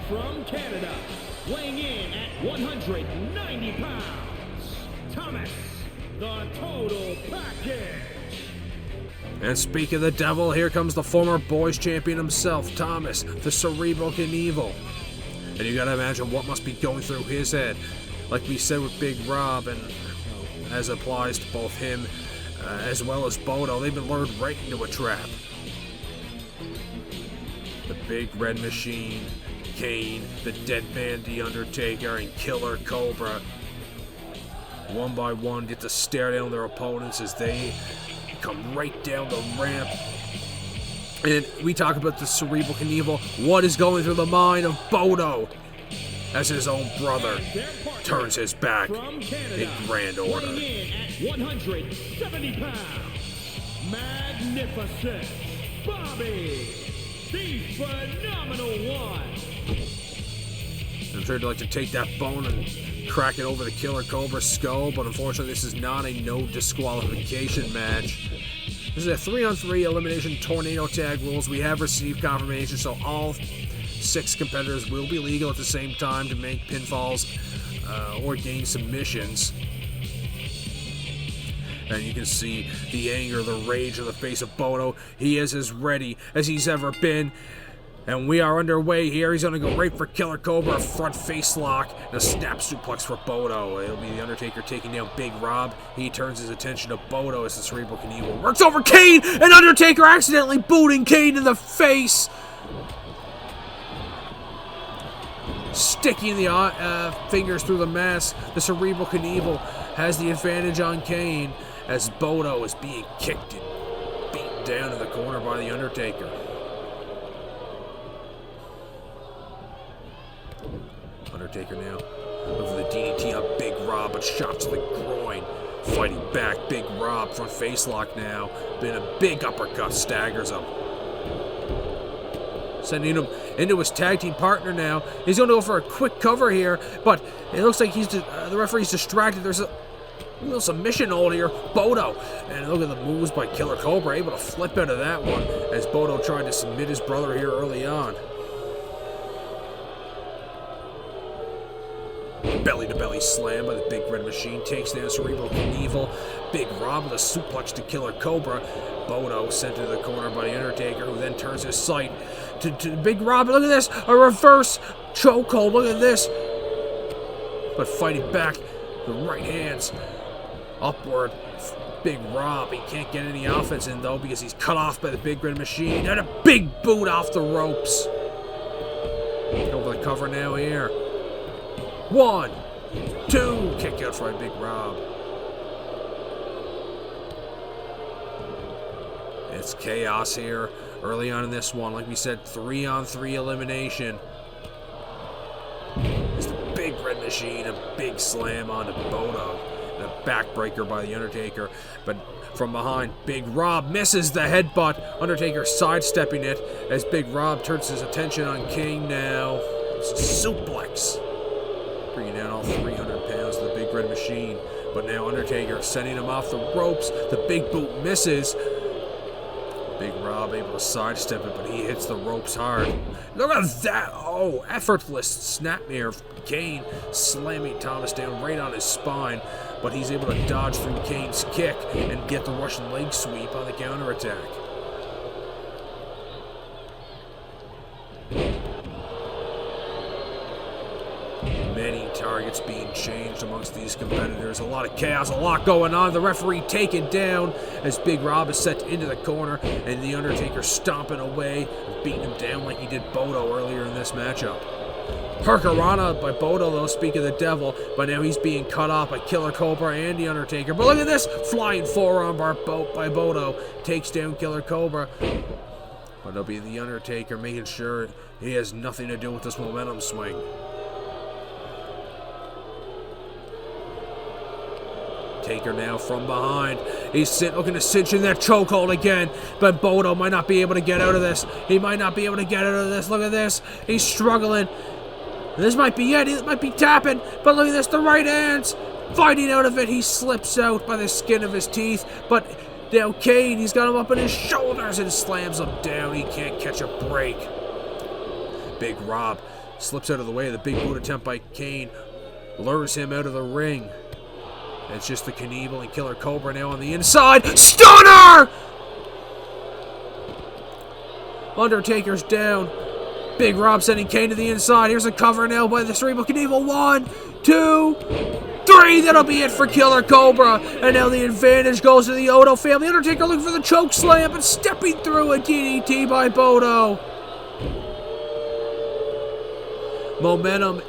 From Canada, weighing in at 190 pounds, Thomas, the Total Package. And speak of the devil, here comes the former Boys champion himself, Thomas, the Cerebral Knievel. And you gotta imagine what must be going through his head. Like we said with Big Rob, and as applies to both him as well as Bodo, they've been lured right into a trap. The big red machine, Kane, the Dead Man, The Undertaker, and Killer Cobra, one by one, get to stare down their opponents as they come right down the ramp. And we talk about the Cerebral Knievel. What is going through the mind of Bodo as his own brother turns his back in grand order? Weighing in at 170 pounds, Magnificent Bobby, the Phenomenal One. I'm sure they'd like to take that bone and crack it over the Killer Cobra's skull, but unfortunately this is not a no disqualification match. This is a 3-on-3 elimination tornado tag rules. We have received confirmation, so all 6 competitors will be legal at the same time to make pinfalls or gain submissions. And you can see the anger, the rage on the face of Bodo. He is as ready as he's ever been. And we are underway here. He's going to go right for Killer Cobra, a front face lock, and a snap suplex for Bodo. It'll be The Undertaker taking down Big Rob. He turns his attention to Bodo as the Cerebral Knievel works over Kane, and Undertaker accidentally booting Kane in the face. Sticking the fingers through the mask, the Cerebral Knievel has the advantage on Kane as Bodo is being kicked and beaten down in the corner by The Undertaker. Undertaker now over the DDT on Big Rob, but shot to the groin. Fighting back, Big Rob, front face lock now. Been a big uppercut, staggers him. Sending him into his tag team partner now. He's going to go for a quick cover here, but it looks like the referee's distracted. There's a little submission hold here. Bodo. And look at the moves by Killer Cobra, able to flip out of that one as Bodo tried to submit his brother here early on. Belly-to-belly slam by the Big Red Machine. Takes down Cerebral Knievel. Big Rob with a suplex to Killer Cobra. Bodo sent to the corner by The Undertaker, who then turns his sight to Big Rob. Look at this. A reverse chokehold. Look at this. But fighting back. The right hands upward. Big Rob. He can't get any offense in, though, because he's cut off by the Big Red Machine. And a big boot off the ropes. Over the cover now here. 1, 2, kick out by Big Rob. It's chaos here early on in this one. Like we said, 3-on-3 elimination. It's the Big Red Machine, a big slam onto Bodo. And a backbreaker by The Undertaker. But from behind, Big Rob misses the headbutt. Undertaker sidestepping it as Big Rob turns his attention on King now. It's a suplex. Bringing down all 300 pounds of the Big Red Machine. But now Undertaker sending him off the ropes. The big boot misses. Big Rob able to sidestep it, but he hits the ropes hard. Look at that! Oh, effortless snapmare of Kane slamming Thomas down right on his spine. But he's able to dodge through Kane's kick and get the Russian leg sweep on the counterattack. Many targets being changed amongst these competitors. A lot of chaos, a lot going on. The referee taken down as Big Rob is set into the corner, and The Undertaker stomping away, beating him down like he did Bodo earlier in this matchup. Hurricanrana by Bodo, though, speak of the devil, but now he's being cut off by Killer Cobra and The Undertaker. But look at this, flying forearm by Bodo, takes down Killer Cobra. But it'll be The Undertaker making sure he has nothing to do with this momentum swing. Taker now from behind. He's looking to cinch in that chokehold again, but Bodo might not be able to get out of this. He might not be able to get out of this. Look at this. He's struggling. This might be it. It might be tapping, but look at this. The right hands fighting out of it. He slips out by the skin of his teeth, but now Kane, he's got him up on his shoulders and slams him down. He can't catch a break. Big Rob slips out of the way of the big boot attempt by Kane. Lures him out of the ring. It's just the Knievel and Killer Cobra now on the inside. Stunner! Undertaker's down. Big Rob sending Kane to the inside. Here's a cover now by the Cerebral Knievel. 1, 2, 3. That'll be it for Killer Cobra. And now the advantage goes to the Odo family. Undertaker looking for the choke slam, but stepping through a DDT by Bodo. Momentum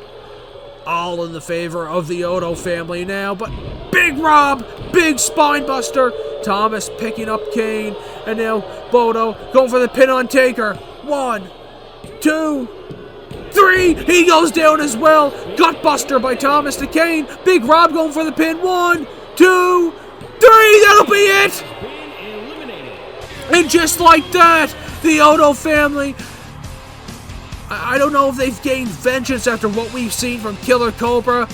all in the favor of the Odo family now, but Big Rob, big spine buster. Thomas picking up Kane, and now Bodo going for the pin on Taker. 1, 2, 3. He goes down as well. Gut buster by Thomas to Kane. Big Rob going for the pin. 1, 2, 3. That'll be it. And just like that, the Odo family, I don't know if they've gained vengeance after what we've seen from Killer Cobra,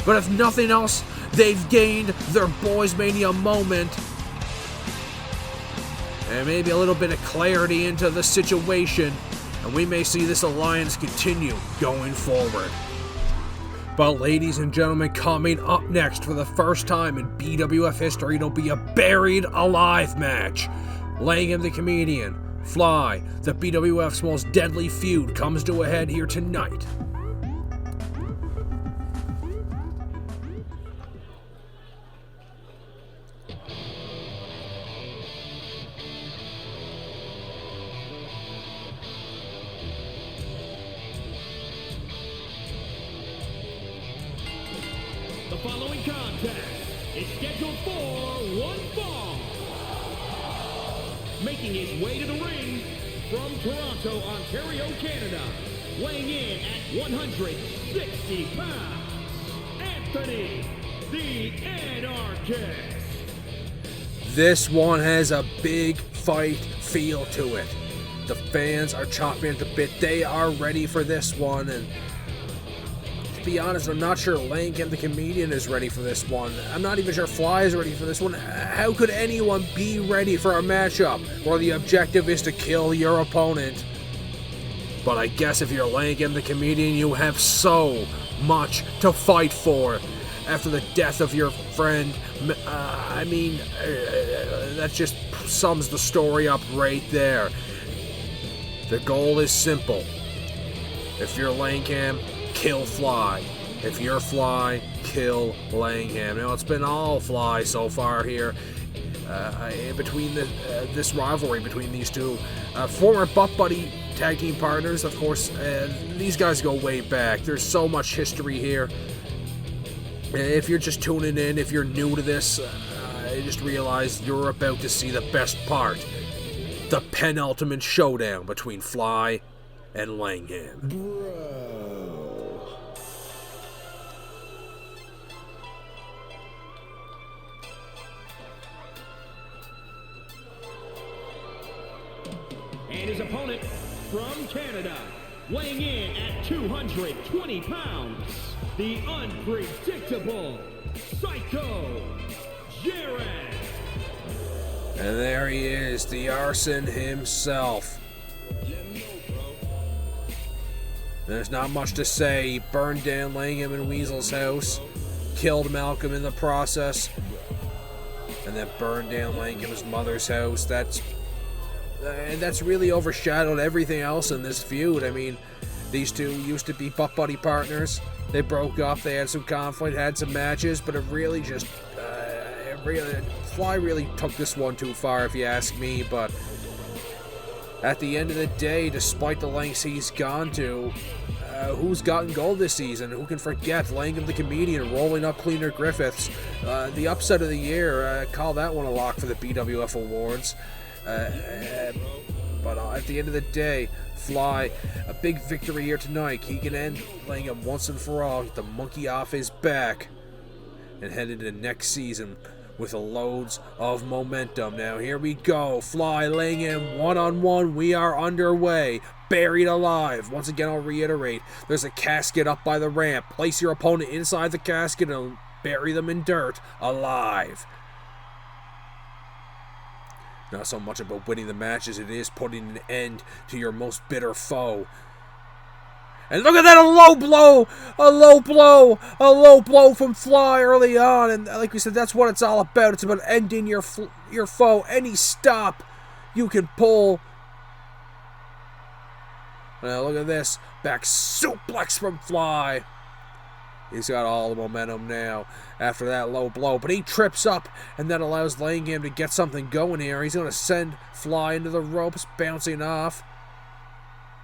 but if nothing else, they've gained their Boys-Mania moment. And maybe a little bit of clarity into the situation, and we may see this alliance continue going forward. But ladies and gentlemen, coming up next for the first time in BWF history, it'll be a buried alive match. Langham the Comedian Fly, the BWF's most deadly feud, comes to a head here tonight. The following contest is scheduled for one fall. Making his way to the ring from Toronto, Ontario, Canada, weighing in at 160 pounds, Anthony the Anarchist. This one has a big fight feel to it. The fans are chomping at the bit. They are ready for this one, and to be honest, I'm not sure Langham the Comedian is ready for this one. I'm not even sure Fly is ready for this one. How could anyone be ready for a matchup where the objective is to kill your opponent? But I guess if you're Langham the Comedian, you have so much to fight for. After the death of your friend, that just sums the story up right there. The goal is simple. If you're Langham, kill Fly. If you're Fly, kill Langham. Now, it's been all Fly so far here between this rivalry between these two. Former Butt Buddy tag team partners, of course. These guys go way back. There's so much history here. If you're just tuning in, if you're new to this, I just realized you're about to see the best part. The penultimate showdown between Fly and Langham. And his opponent from Canada, weighing in at 220 pounds, the unpredictable Psycho Jared. And there he is, the arson himself. There's not much to say. He burned down Langham and Weasel's house, killed Malcolm in the process, and then burned down Langham's mother's house. That's really overshadowed everything else in this feud. I mean, these two used to be butt buddy partners. They broke up, they had some conflict, had some matches, but it really just, Fly really took this one too far, if you ask me. But at the end of the day, despite the lengths he's gone to, who's gotten gold this season? Who can forget Langham the Comedian rolling up cleaner Griffiths? The upset of the year, call that one a lock for the BWF awards. But at the end of the day, Fly, a big victory here tonight. He can end Langham once and for all, get the monkey off his back, and head into next season with loads of momentum. Now here we go, Fly, Langham, one-on-one. We are underway. Buried alive. Once again, I'll reiterate, there's a casket up by the ramp. Place your opponent inside the casket and bury them in dirt alive. Not so much about winning the match as it is putting an end to your most bitter foe. And look at that, a low blow from Fly early on. And like we said, that's what it's all about. It's about ending your foe. Any stop you can pull. Now look at this, back suplex from Fly. He's got all the momentum now after that low blow. But he trips up, and that allows Langham to get something going here. He's going to send Fly into the ropes, bouncing off.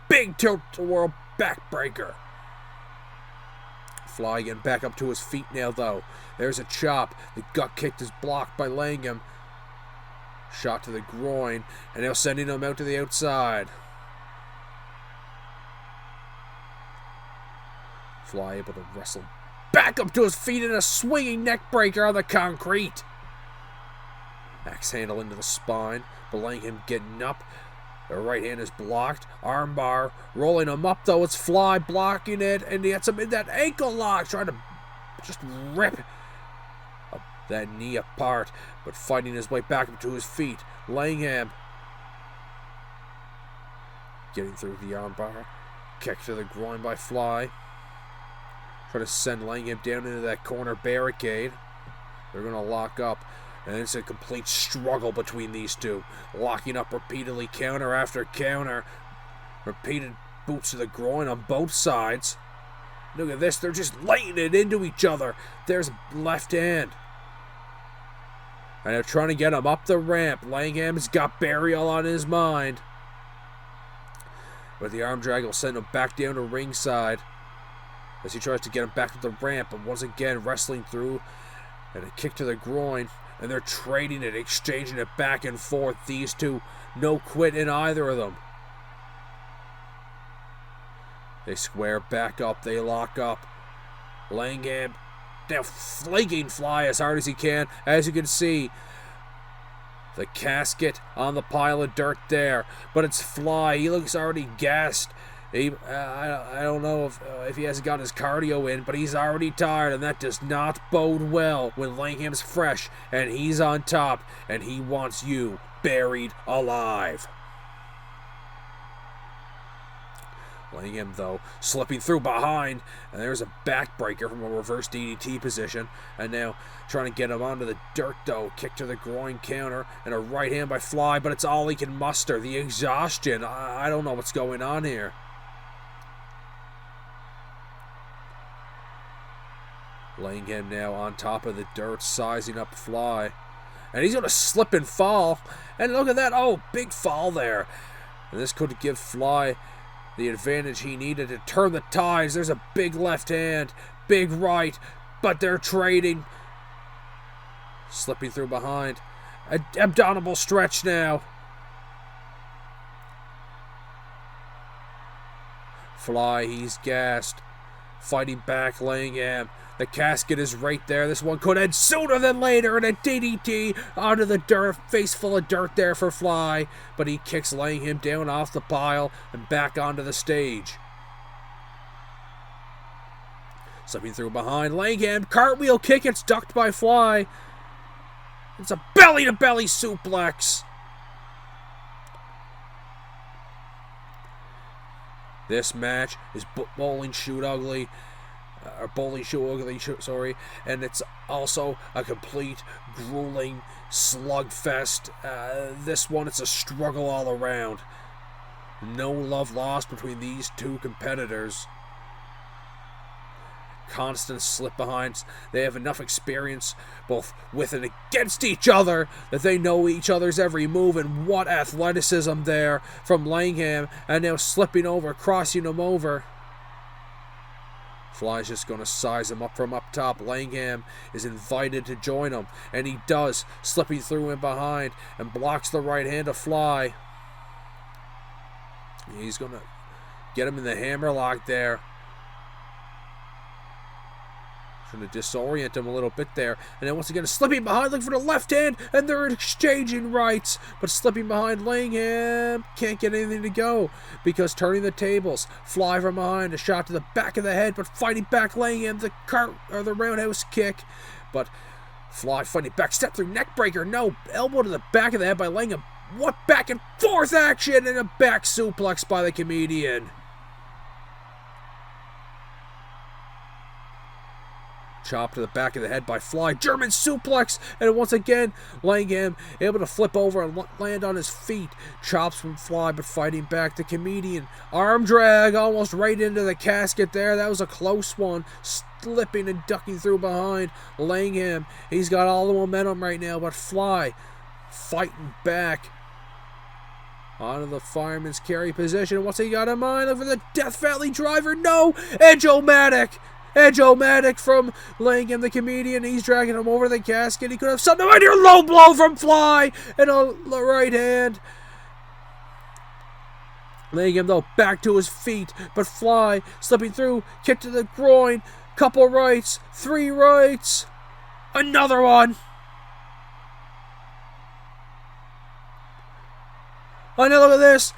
Big tilt-to-world backbreaker. Fly getting back up to his feet now, though. There's a chop. The gut kick is blocked by Langham. Shot to the groin, and now sending him out to the outside. Fly able to wrestle back up to his feet in a swinging neck breaker on the concrete. Axe handle into the spine, but Langham getting up. The right hand is blocked. Armbar rolling him up, though. It's Fly blocking it, and he gets him in that ankle lock, trying to just rip that knee apart, but fighting his way back up to his feet. Langham getting through the armbar. Kick to the groin by Fly. Try to send Langham down into that corner barricade. They're going to lock up. And it's a complete struggle between these two. Locking up repeatedly, counter after counter. Repeated boots to the groin on both sides. Look at this, they're just laying it into each other. There's left hand. And they're trying to get him up the ramp. Langham's got burial on his mind. But the arm drag will send him back down to ringside as he tries to get him back to the ramp. But once again, wrestling through and a kick to the groin. And they're trading it, exchanging it back and forth. These two, no quit in either of them. They square back up, they lock up. Langham now flinging Fly as hard as he can. As you can see, the casket on the pile of dirt there. But it's Fly, he looks already gassed. I don't know if he hasn't got his cardio in, but he's already tired, and that does not bode well when Langham's fresh and he's on top, and he wants you buried alive. Langham, though, slipping through behind, and there's a backbreaker from a reverse DDT position, and now trying to get him onto the dirt, though. Kick to the groin counter, and a right hand by Fly, but it's all he can muster. The exhaustion, I don't know what's going on here. Langham now on top of the dirt, sizing up Fly, and he's going to slip and fall, and look at that, oh, big fall there, and this could give Fly the advantage he needed to turn the tides. There's a big left hand, big right, but they're trading. Slipping through behind. Abdominal stretch now. Fly, he's gassed. Fighting back, Langham. The casket is right there. This one could end sooner than later. And a DDT onto the dirt. Face full of dirt there for Fly. But he kicks Langham down off the pile and back onto the stage. Slipping through behind. Langham. Cartwheel kick. It's ducked by Fly. It's a belly-to-belly suplex. This match is bowling shoe ugly. Sorry, and it's also a complete grueling slugfest. This one, it's a struggle all around. No love lost between these two competitors. Constant slip behinds. They have enough experience both with and against each other that they know each other's every move, and what athleticism there from Langham, and now slipping over, crossing him over. Fly's just going to size him up from up top. Langham is invited to join him, and he does, slipping through in behind and blocks the right hand of Fly. He's going to get him in the hammerlock there. Trying to disorient him a little bit there. And then once again, slipping behind, looking for the left hand, and they're exchanging rights. But slipping behind, Langham can't get anything to go because turning the tables. Fly from behind, a shot to the back of the head, but fighting back Langham, the roundhouse kick. But Fly fighting back, step through neck breaker. No, elbow to the back of the head by Langham. What back and forth action, and a back suplex by the comedian. Chop to the back of the head by Fly. German suplex. And once again, Langham able to flip over and land on his feet. Chops from Fly, but fighting back. The comedian. Arm drag almost right into the casket there. That was a close one. Slipping and ducking through behind. Langham, he's got all the momentum right now, but Fly fighting back. Onto the fireman's carry position. What's he got in mind? Over the Death Valley driver. No! Edge-O-Matic. Edge-O-Matic from Langham the comedian. He's dragging him over the casket. He could have something right here. Low blow from Fly. And a right hand. Langham, though, back to his feet. But Fly slipping through. Kick to the groin. Couple rights. 3 rights. Another one. And now look at this.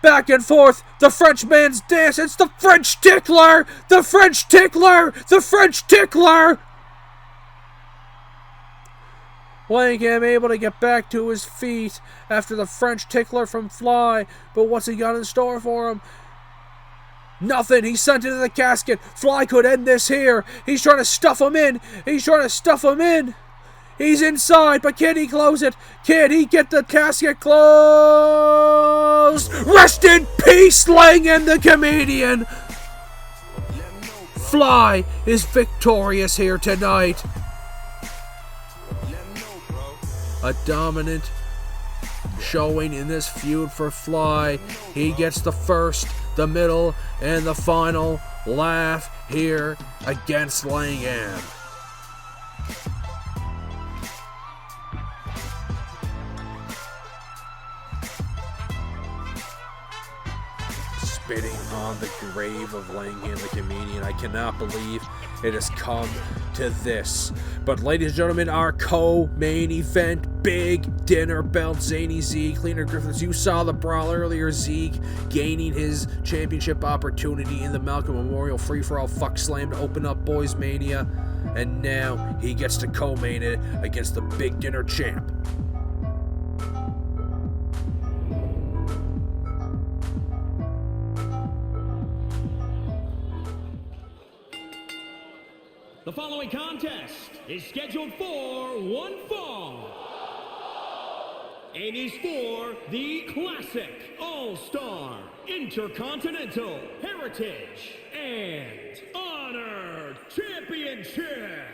Back and forth, the Frenchman's dance. It's the French tickler! The French tickler! The French tickler! Langham able to get back to his feet after the French tickler from Fly. But what's he got in store for him? Nothing. He's sent into the casket. Fly could end this here. He's trying to stuff him in. He's trying to stuff him in. He's inside, but can he close it? Can he get the casket closed? Rest in peace, Langham the Comedian! Fly is victorious here tonight. A dominant showing in this feud for Fly. He gets the first, the middle, and the final laugh here against Langham. Spitting on the grave of Langham the Comedian. I cannot believe it has come to this. But ladies and gentlemen, our co-main event, big dinner belt, Zany Zeke, Cleaner Griffiths. You saw the brawl earlier, Zeke gaining his championship opportunity in the Malcolm Memorial Free-For-All Fuckslam to open up Boys-Mania. And now he gets to co-main it against the big dinner champ. The following contest is scheduled for one fall and is for the Classic All-Star Intercontinental Heritage and Honor Championship.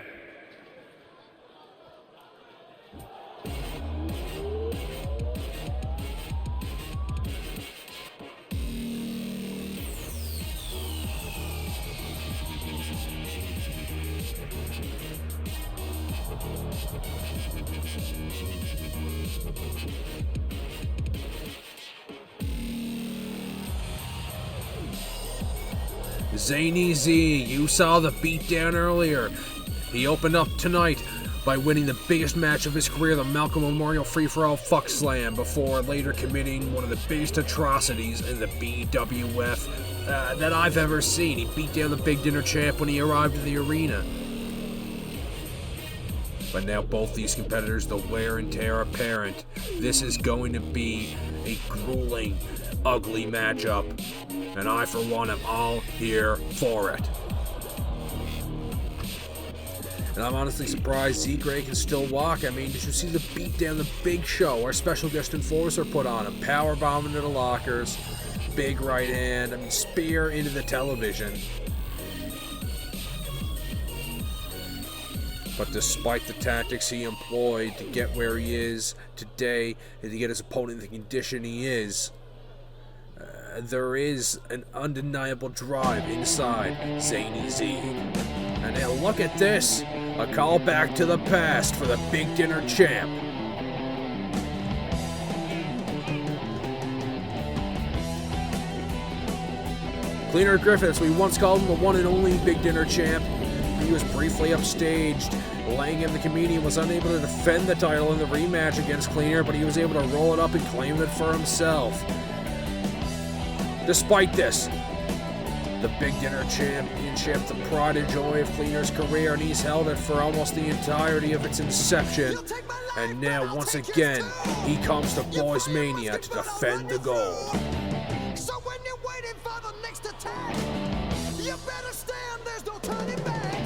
Zany Z, you saw the beatdown earlier. He opened up tonight by winning the biggest match of his career, the Malcolm Memorial Free-For-All Fuckslam, before later committing one of the biggest atrocities in the BWF that I've ever seen. He beat down the big dinner champ when he arrived in the arena. But now both these competitors, the wear and tear apparent. This is going to be a grueling, ugly matchup. And I, for one, am all here for it. And I'm honestly surprised Zeke Ray can still walk. I mean, did you see the beatdown, the Big Show, our special guest enforcer, put on him? Powerbomb into the lockers, big right hand, I mean, spear into the television. But despite the tactics he employed to get where he is today, and to get his opponent in the condition he is, there is an undeniable drive inside Zany Z. And now look at this, a callback to the past for the big dinner champ. Cleaner Griffiths, we once called him the one and only big dinner champ. He was briefly upstaged. Langham the Comedian was unable to defend the title in the rematch against Cleaner, but he was able to roll it up and claim it for himself. Despite this, the Big Dinner Championship, the pride and joy of Cleaner's career, and he's held it for almost the entirety of its inception. And now, once again, he comes to Boys-Mania to defend the gold. So when you're waiting for the next attack, you better stand, there's no turning back.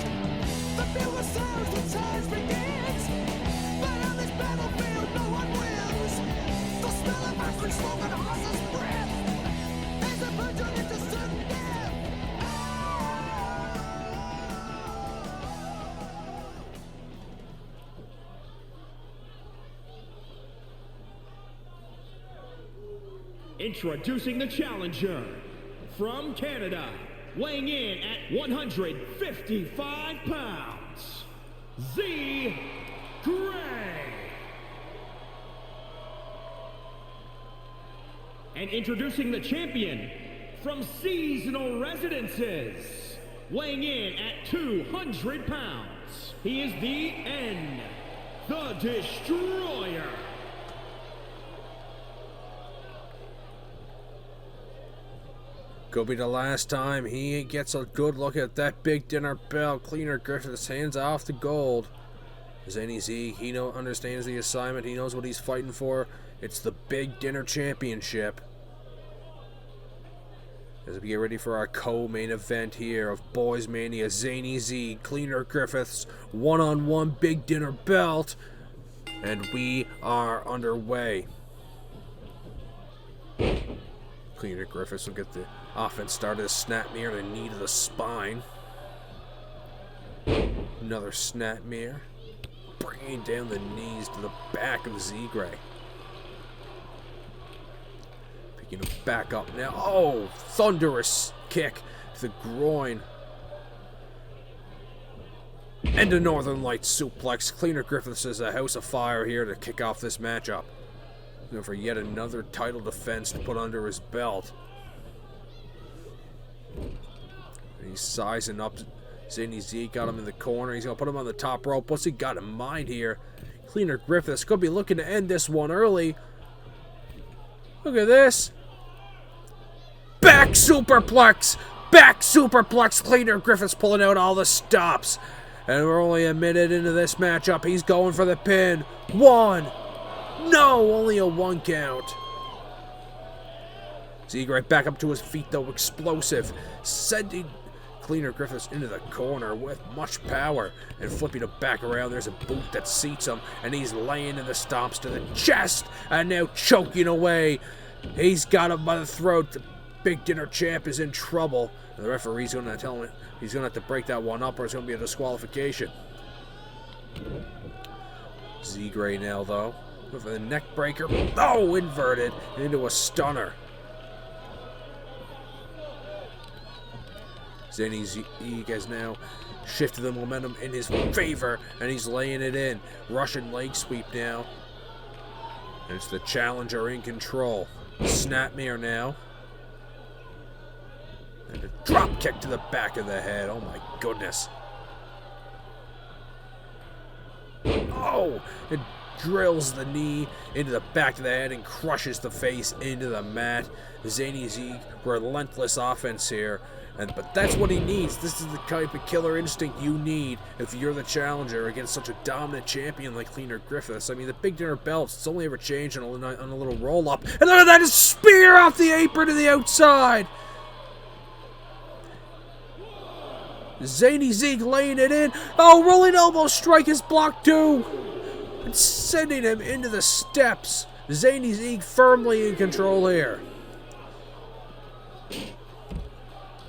The bill of sounds, the charge begins. But on this battlefield, no one wins. The smell of iron smoke and a horse's breath. As a virgin into sudden death. Introducing the challenger from Canada, weighing in at 155 pounds, Z. Gray. And introducing the champion from Seasonal Residences, weighing in at 200 pounds, he is the N, the Destroyer. Could be the last time he gets a good look at that big dinner belt. Cleaner Griffiths hands off the gold. Zany Z, he understands the assignment. He knows what he's fighting for. It's the Big Dinner Championship. As we get ready for our co-main event here of Boys-Mania, Zany Z, Cleaner Griffiths, one-on-one big dinner belt, and we are underway. Cleaner Griffiths will get the offense started. A snap mirror and a knee to the spine. Another snap mirror, bringing down the knees to the back of Z-Gray. Picking him back up now. Oh, thunderous kick to the groin. And a Northern Lights suplex. Cleaner Griffiths is a house of fire here to kick off this matchup. Going for yet another title defense to put under his belt. And he's sizing up. Zany Z got him in the corner. He's going to put him on the top rope. What's he got in mind here? Cleaner Griffiths could be looking to end this one early. Look at this. Back superplex. Back superplex. Cleaner Griffiths pulling out all the stops. And we're only a minute into this matchup. He's going for the pin. One. No, only a 1 count. Z-Gray back up to his feet though. Explosive. Sending Cleaner Griffiths into the corner with much power and flipping him back around. There's a boot that seats him, and he's laying in the stomps to the chest and now choking away. He's got him by the throat. The big dinner champ is in trouble. And the referee's going to tell him he's going to have to break that one up or it's going to be a disqualification. Z-Gray now though with a neck breaker. Oh, inverted into a stunner. Zany Z has now shifted the momentum in his favor, and he's laying it in. Russian leg sweep now. And it's the challenger in control. Snap mirror now. And a drop kick to the back of the head. Oh my goodness. Oh! It drills the knee into the back of the head and crushes the face into the mat. Zany Z, relentless offense here. But that's what he needs. This is the type of killer instinct you need if you're the challenger against such a dominant champion like Cleaner Griffiths. I mean, the big dinner belts, it's only ever changed on a little roll-up. And look at that, a spear off the apron to the outside. Zany Zeke laying it in. Oh, rolling elbow strike is blocked too. It's sending him into the steps. Zany Zeke firmly in control here.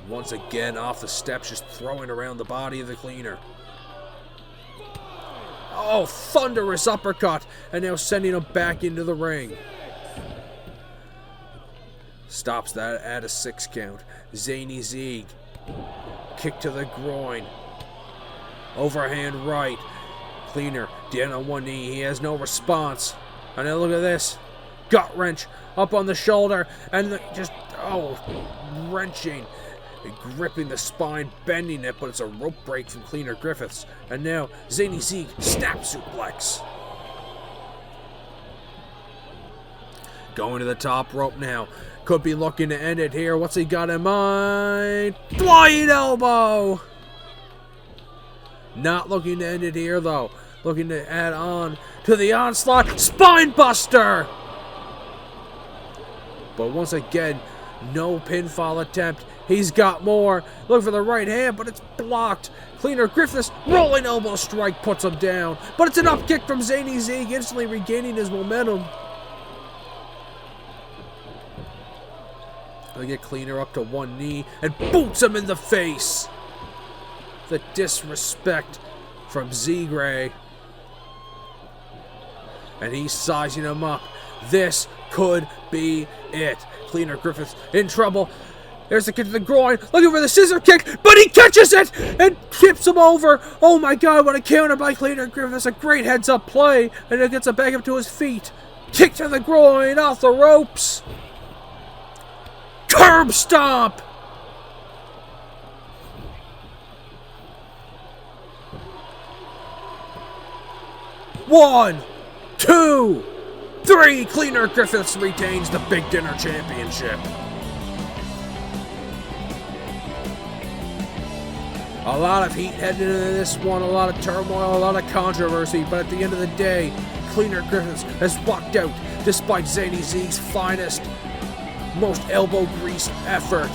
Once again, off the steps, just throwing around the body of the Cleaner. Oh, thunderous uppercut, and now sending him back into the ring. Stops that at a 6 count. Zany Zeke, kick to the groin. Overhand right. Cleaner down on one knee. He has no response. And now look at this. Gut wrench up on the shoulder, and just, oh, wrenching. Gripping the spine, bending it, but it's a rope break from Cleaner Griffiths. And now, Zany Zeke, snap suplex. Going to the top rope now. Could be looking to end it here. What's he got in mind? Flying elbow! Not looking to end it here, though. Looking to add on to the onslaught. Spine buster! But once again, no pinfall attempt. He's got more. Look for the right hand, but it's blocked. Cleaner Griffiths, rolling elbow strike puts him down. But it's an up kick from Zany Zeke, instantly regaining his momentum. They get Cleaner up to one knee and boots him in the face. The disrespect from Z-Gray. And he's sizing him up. This could be it. Cleaner Griffiths in trouble. There's the kick to the groin, looking for the scissor kick, but he catches it and tips him over. Oh my god, what a counter by Cleaner Griffiths. A great heads-up play, and it gets him back up to his feet. Kick to the groin, off the ropes. Curb stomp. One, two, three. Cleaner Griffiths retains the Big Dinner Championship. A lot of heat heading into this one, a lot of turmoil, a lot of controversy, but at the end of the day, Cleaner Griffiths has walked out despite Zany Zeke's finest, most elbow-greased effort.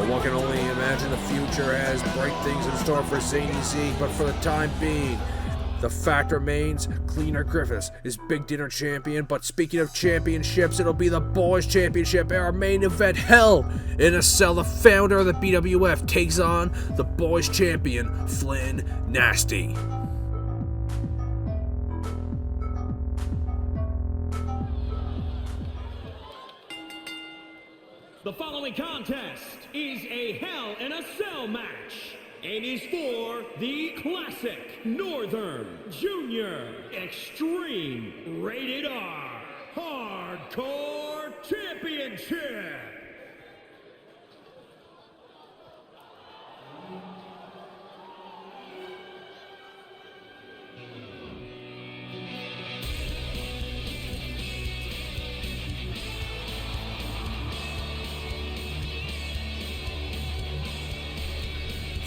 But one can only imagine the future has bright things in store for Zany Z, but for the time being, the fact remains, Cleaner Griffiths is Big Dinner Champion. But speaking of championships, it'll be the Boys Championship, our main event. Hell in a Cell, the founder of the BWF, takes on the Boys Champion, Flynn Nasty. The following contest is a Hell in a Cell match and is for the Classic Northern Junior Extreme Rated R Hardcore Championship.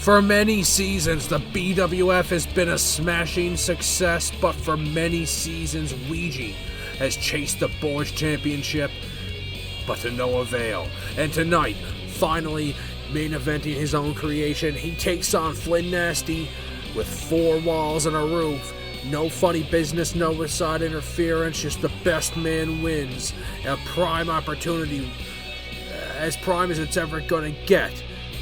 For many seasons, the BWF has been a smashing success, but for many seasons, Weegee has chased the Boys Championship, but to no avail. And tonight, finally main eventing his own creation, he takes on Flynn Nasty with 4 walls and a roof. No funny business, no side interference, just the best man wins. A prime opportunity, as prime as it's ever gonna get,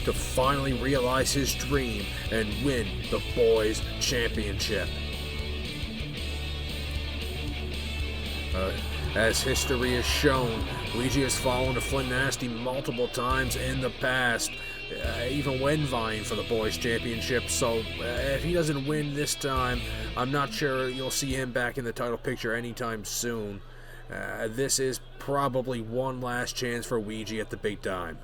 to finally realize his dream and win the Boys Championship. As history has shown, Weegee has fallen to Flynn Nasty multiple times in the past, even when vying for the Boys Championship, so if he doesn't win this time, I'm not sure you'll see him back in the title picture anytime soon. This is probably one last chance for Weegee at the big time.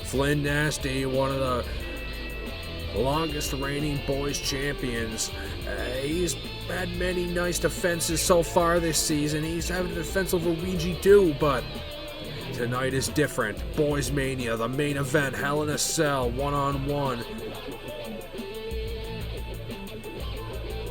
Flynn Nasty, one of the longest reigning Boys champions. He's had many nice defenses so far this season. He's having a defense over Weegee too, but tonight is different. Boys-Mania, the main event, Hell in a Cell, one-on-one.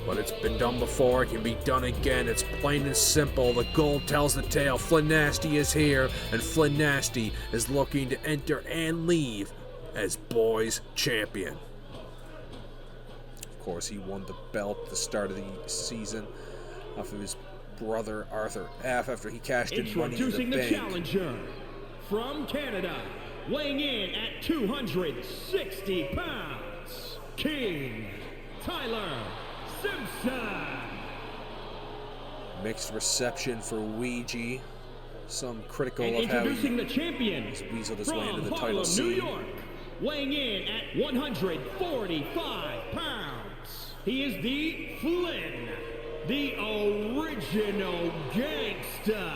But it's been done before, it can be done again. It's plain and simple. The gold tells the tale. Flynn Nasty is here, and Flynn Nasty is looking to enter and leave as Boys Champion. Of course, he won the belt at the start of the season off of his brother Arthur F. after he cashed in Money in the Bank. Introducing the challenger from Canada, weighing in at 260 pounds, King Tyler Simpson. Mixed reception for Weegee. Some critical And of how introducing the champion he's weaseled his way from into the title Harlem, New scene. York, weighing in at 145 pounds. He is the Flynn, the original gangster.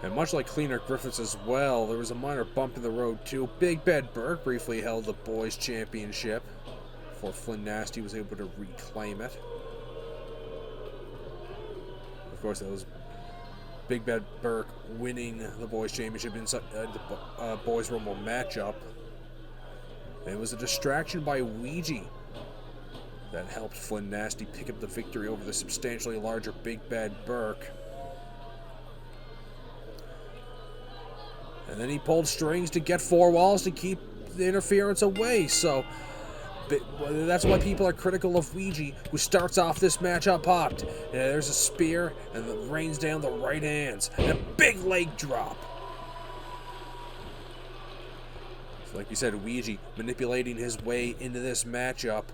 And much like Cleaner Griffiths as well, there was a minor bump in the road too. Big Bad Burke briefly held the Boys Championship before Flynn Nasty was able to reclaim it. Of course, that was Big Bad Burke winning the Boys Championship inside the Boys Rumble matchup. And it was a distraction by Weegee that helped Flynn Nasty pick up the victory over the substantially larger Big Bad Burke. And then he pulled strings to get 4 walls to keep the interference away. So that's why people are critical of Weegee, who starts off this match up hot. There's a spear and it rains down the right hands and a big leg drop. So like you said, Weegee manipulating his way into this matchup.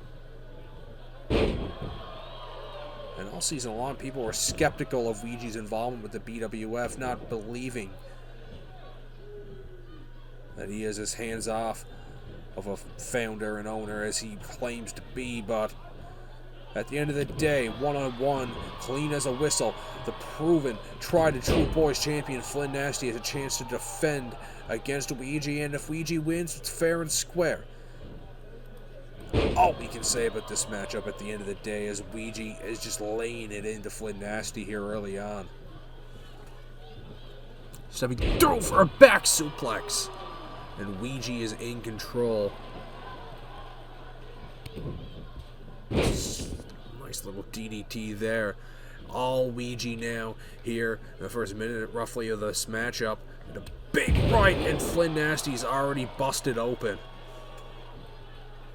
And all season long, people were skeptical of Weegee's involvement with the BWF, not believing that he is as hands-off of a founder and owner as he claims to be, but at the end of the day, one-on-one, clean as a whistle, the proven, tried-and-true Boys champion Flynn Nasty has a chance to defend against Weegee, and if Weegee wins, it's fair and square. All we can say about this matchup at the end of the day is Weegee is just laying it into Flynn Nasty here early on. Stepping through for a back suplex. And Weegee is in control. Nice little DDT there. All Weegee now here in the first minute roughly of this matchup. And a big right, and Flynn Nasty's already busted open.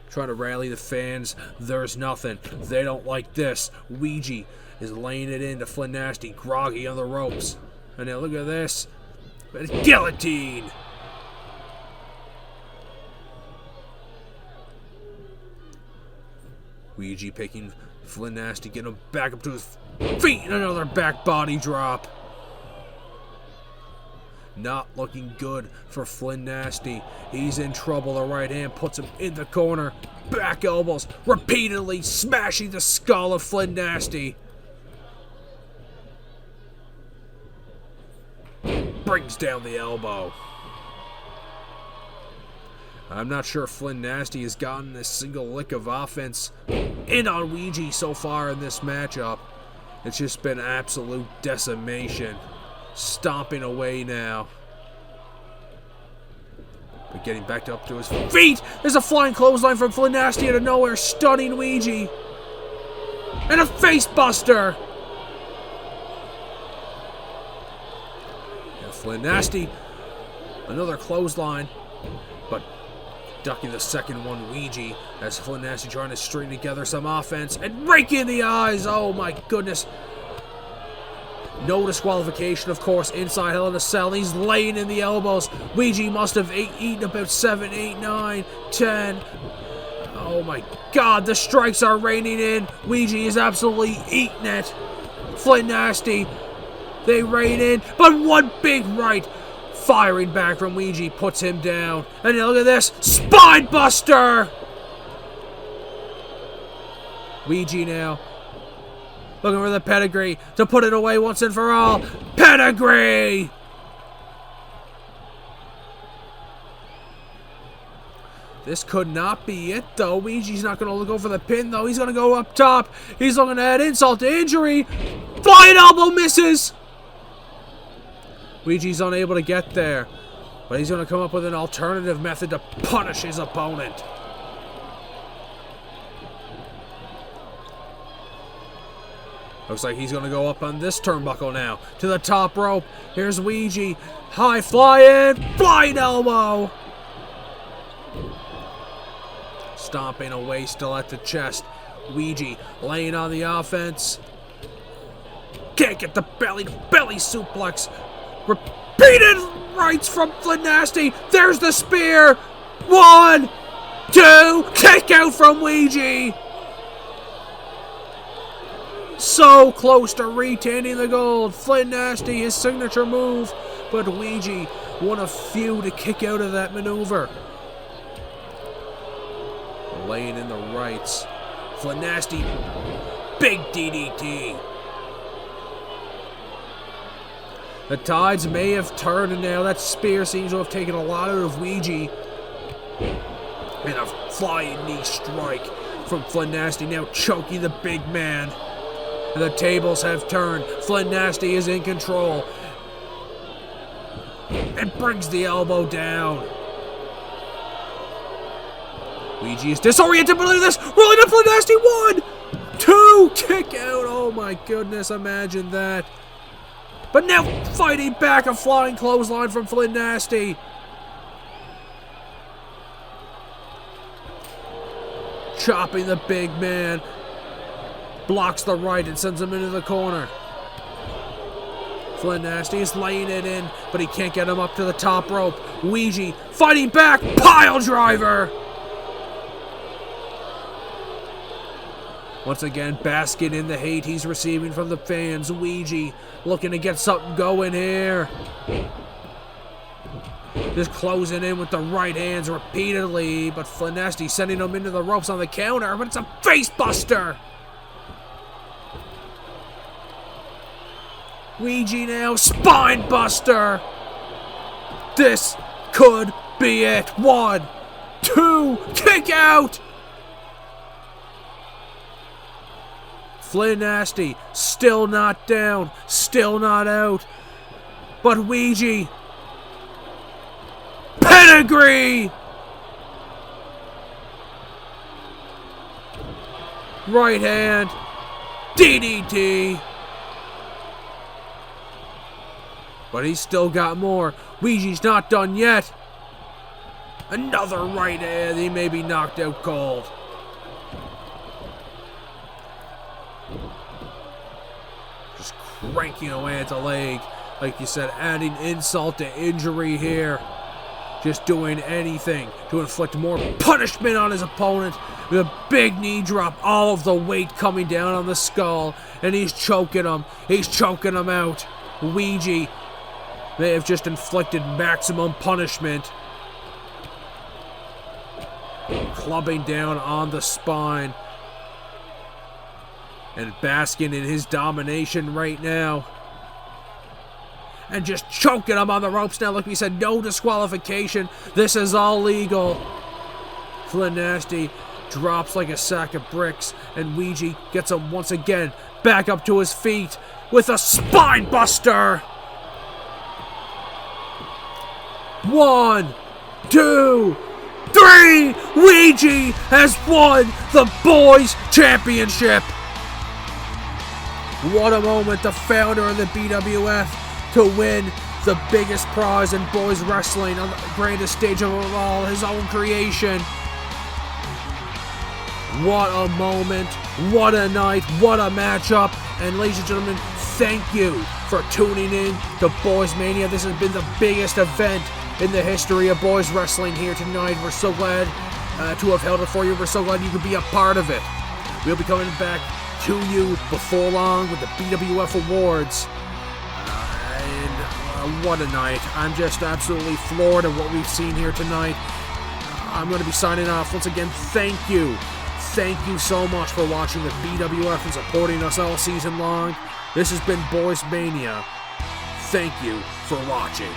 Trying to rally the fans. There's nothing. They don't like this. Weegee is laying it into Flynn Nasty, groggy on the ropes. And now look at this. Guillotine! Weegee picking Flynn Nasty, getting him back up to his feet, and another back body drop. Not looking good for Flynn Nasty. He's in trouble. The right hand puts him in the corner. Back elbows, repeatedly smashing the skull of Flynn Nasty. Brings down the elbow. I'm not sure Flynn Nasty has gotten a single lick of offense in on Weegee so far in this matchup. It's just been absolute decimation. Stomping away now. But getting back up to his feet. There's a flying clothesline from Flynn Nasty out of nowhere, stunning Weegee. And a face buster. And Flynn Nasty, another clothesline, but ducking the second one, Weegee, as Flynn Nasty trying to string together some offense and rake in the eyes. Oh my goodness. No disqualification, of course, inside Hell in a Cell. He's laying in the elbows. Weegee must have eaten about 7, 8, 9, 10. Oh my God, the strikes are raining in. Weegee is absolutely eating it. Flynn Nasty, they rain in, but one big right firing back from Weegee puts him down. And look at this, spine buster! Weegee now looking for the pedigree to put it away once and for all. Pedigree! This could not be it, though. Weegee's not going to go for the pin, though. He's going to go up top. He's looking to add insult to injury. Flying elbow misses! Weegee's unable to get there, but he's going to come up with an alternative method to punish his opponent. Looks like he's going to go up on this turnbuckle now. To the top rope. Here's Weegee. High flying elbow. Stomping away still at the chest. Weegee laying on the offense. Can't get the belly to belly suplex. Repeated rights from Flynn Nasty. There's the spear. 1, 2. Kick out from Weegee. So close to retaining the gold. Flynn Nasty, his signature move. But Weegee, one of few to kick out of that maneuver. Laying in the rights. Flynn Nasty, big DDT. The tides may have turned, and now that spear seems to have taken a lot out of Weegee. And a flying knee strike from Flynn Nasty, now choking the big man. And the tables have turned. Flynn Nasty is in control. And brings the elbow down. Weegee is disoriented, but look at this. Rolling up Flynn Nasty. 1, 2. Kick out. Oh my goodness, imagine that. But now fighting back, a flying clothesline from Flynn Nasty. Chopping the big man. Blocks the right and sends him into the corner. Flynn Nasty is laying it in, but he can't get him up to the top rope. Weegee fighting back. Pile driver. Once again, basking in the hate he's receiving from the fans. Weegee looking to get something going here. Just closing in with the right hands repeatedly, but Flynn Nasty sending him into the ropes on the counter, but it's a face buster. Weegee now, spine buster. This could be it. 1, 2, kick out. Flynn Nasty still not down, still not out. But Weegee. Pedigree! Right hand. DDT. But he's still got more. Weegee's not done yet. Another right hand. He may be knocked out cold. Just cranking away at the leg. Like you said, adding insult to injury here. Just doing anything to inflict more punishment on his opponent. With a big knee drop. All of the weight coming down on the skull. And he's choking him. He's choking him out. Weegee may have just inflicted maximum punishment. Clubbing down on the spine. And basking in his domination right now. And just choking him on the ropes now. Like we said, no disqualification. This is all legal. Flynn Nasty drops like a sack of bricks. And Weegee gets him once again back up to his feet with a spine buster. 1, 2, 3. Weegee has won the Boys Championship. What a moment. The founder of the BWF to win the biggest prize in boys wrestling on the greatest stage of all, his own creation. What a moment, what a night, what a matchup. And ladies and gentlemen, thank you for tuning in to Boys-Mania. This has been the biggest event in the history of boys wrestling here tonight. We're so glad to have held it for you. We're so glad you could be a part of it. We'll be coming back to you before long with the BWF Awards. What a night. I'm just absolutely floored at what we've seen here tonight. I'm going to be signing off. Once again, thank you. Thank you so much for watching the BWF and supporting us all season long. This has been Boys-Mania. Thank you for watching.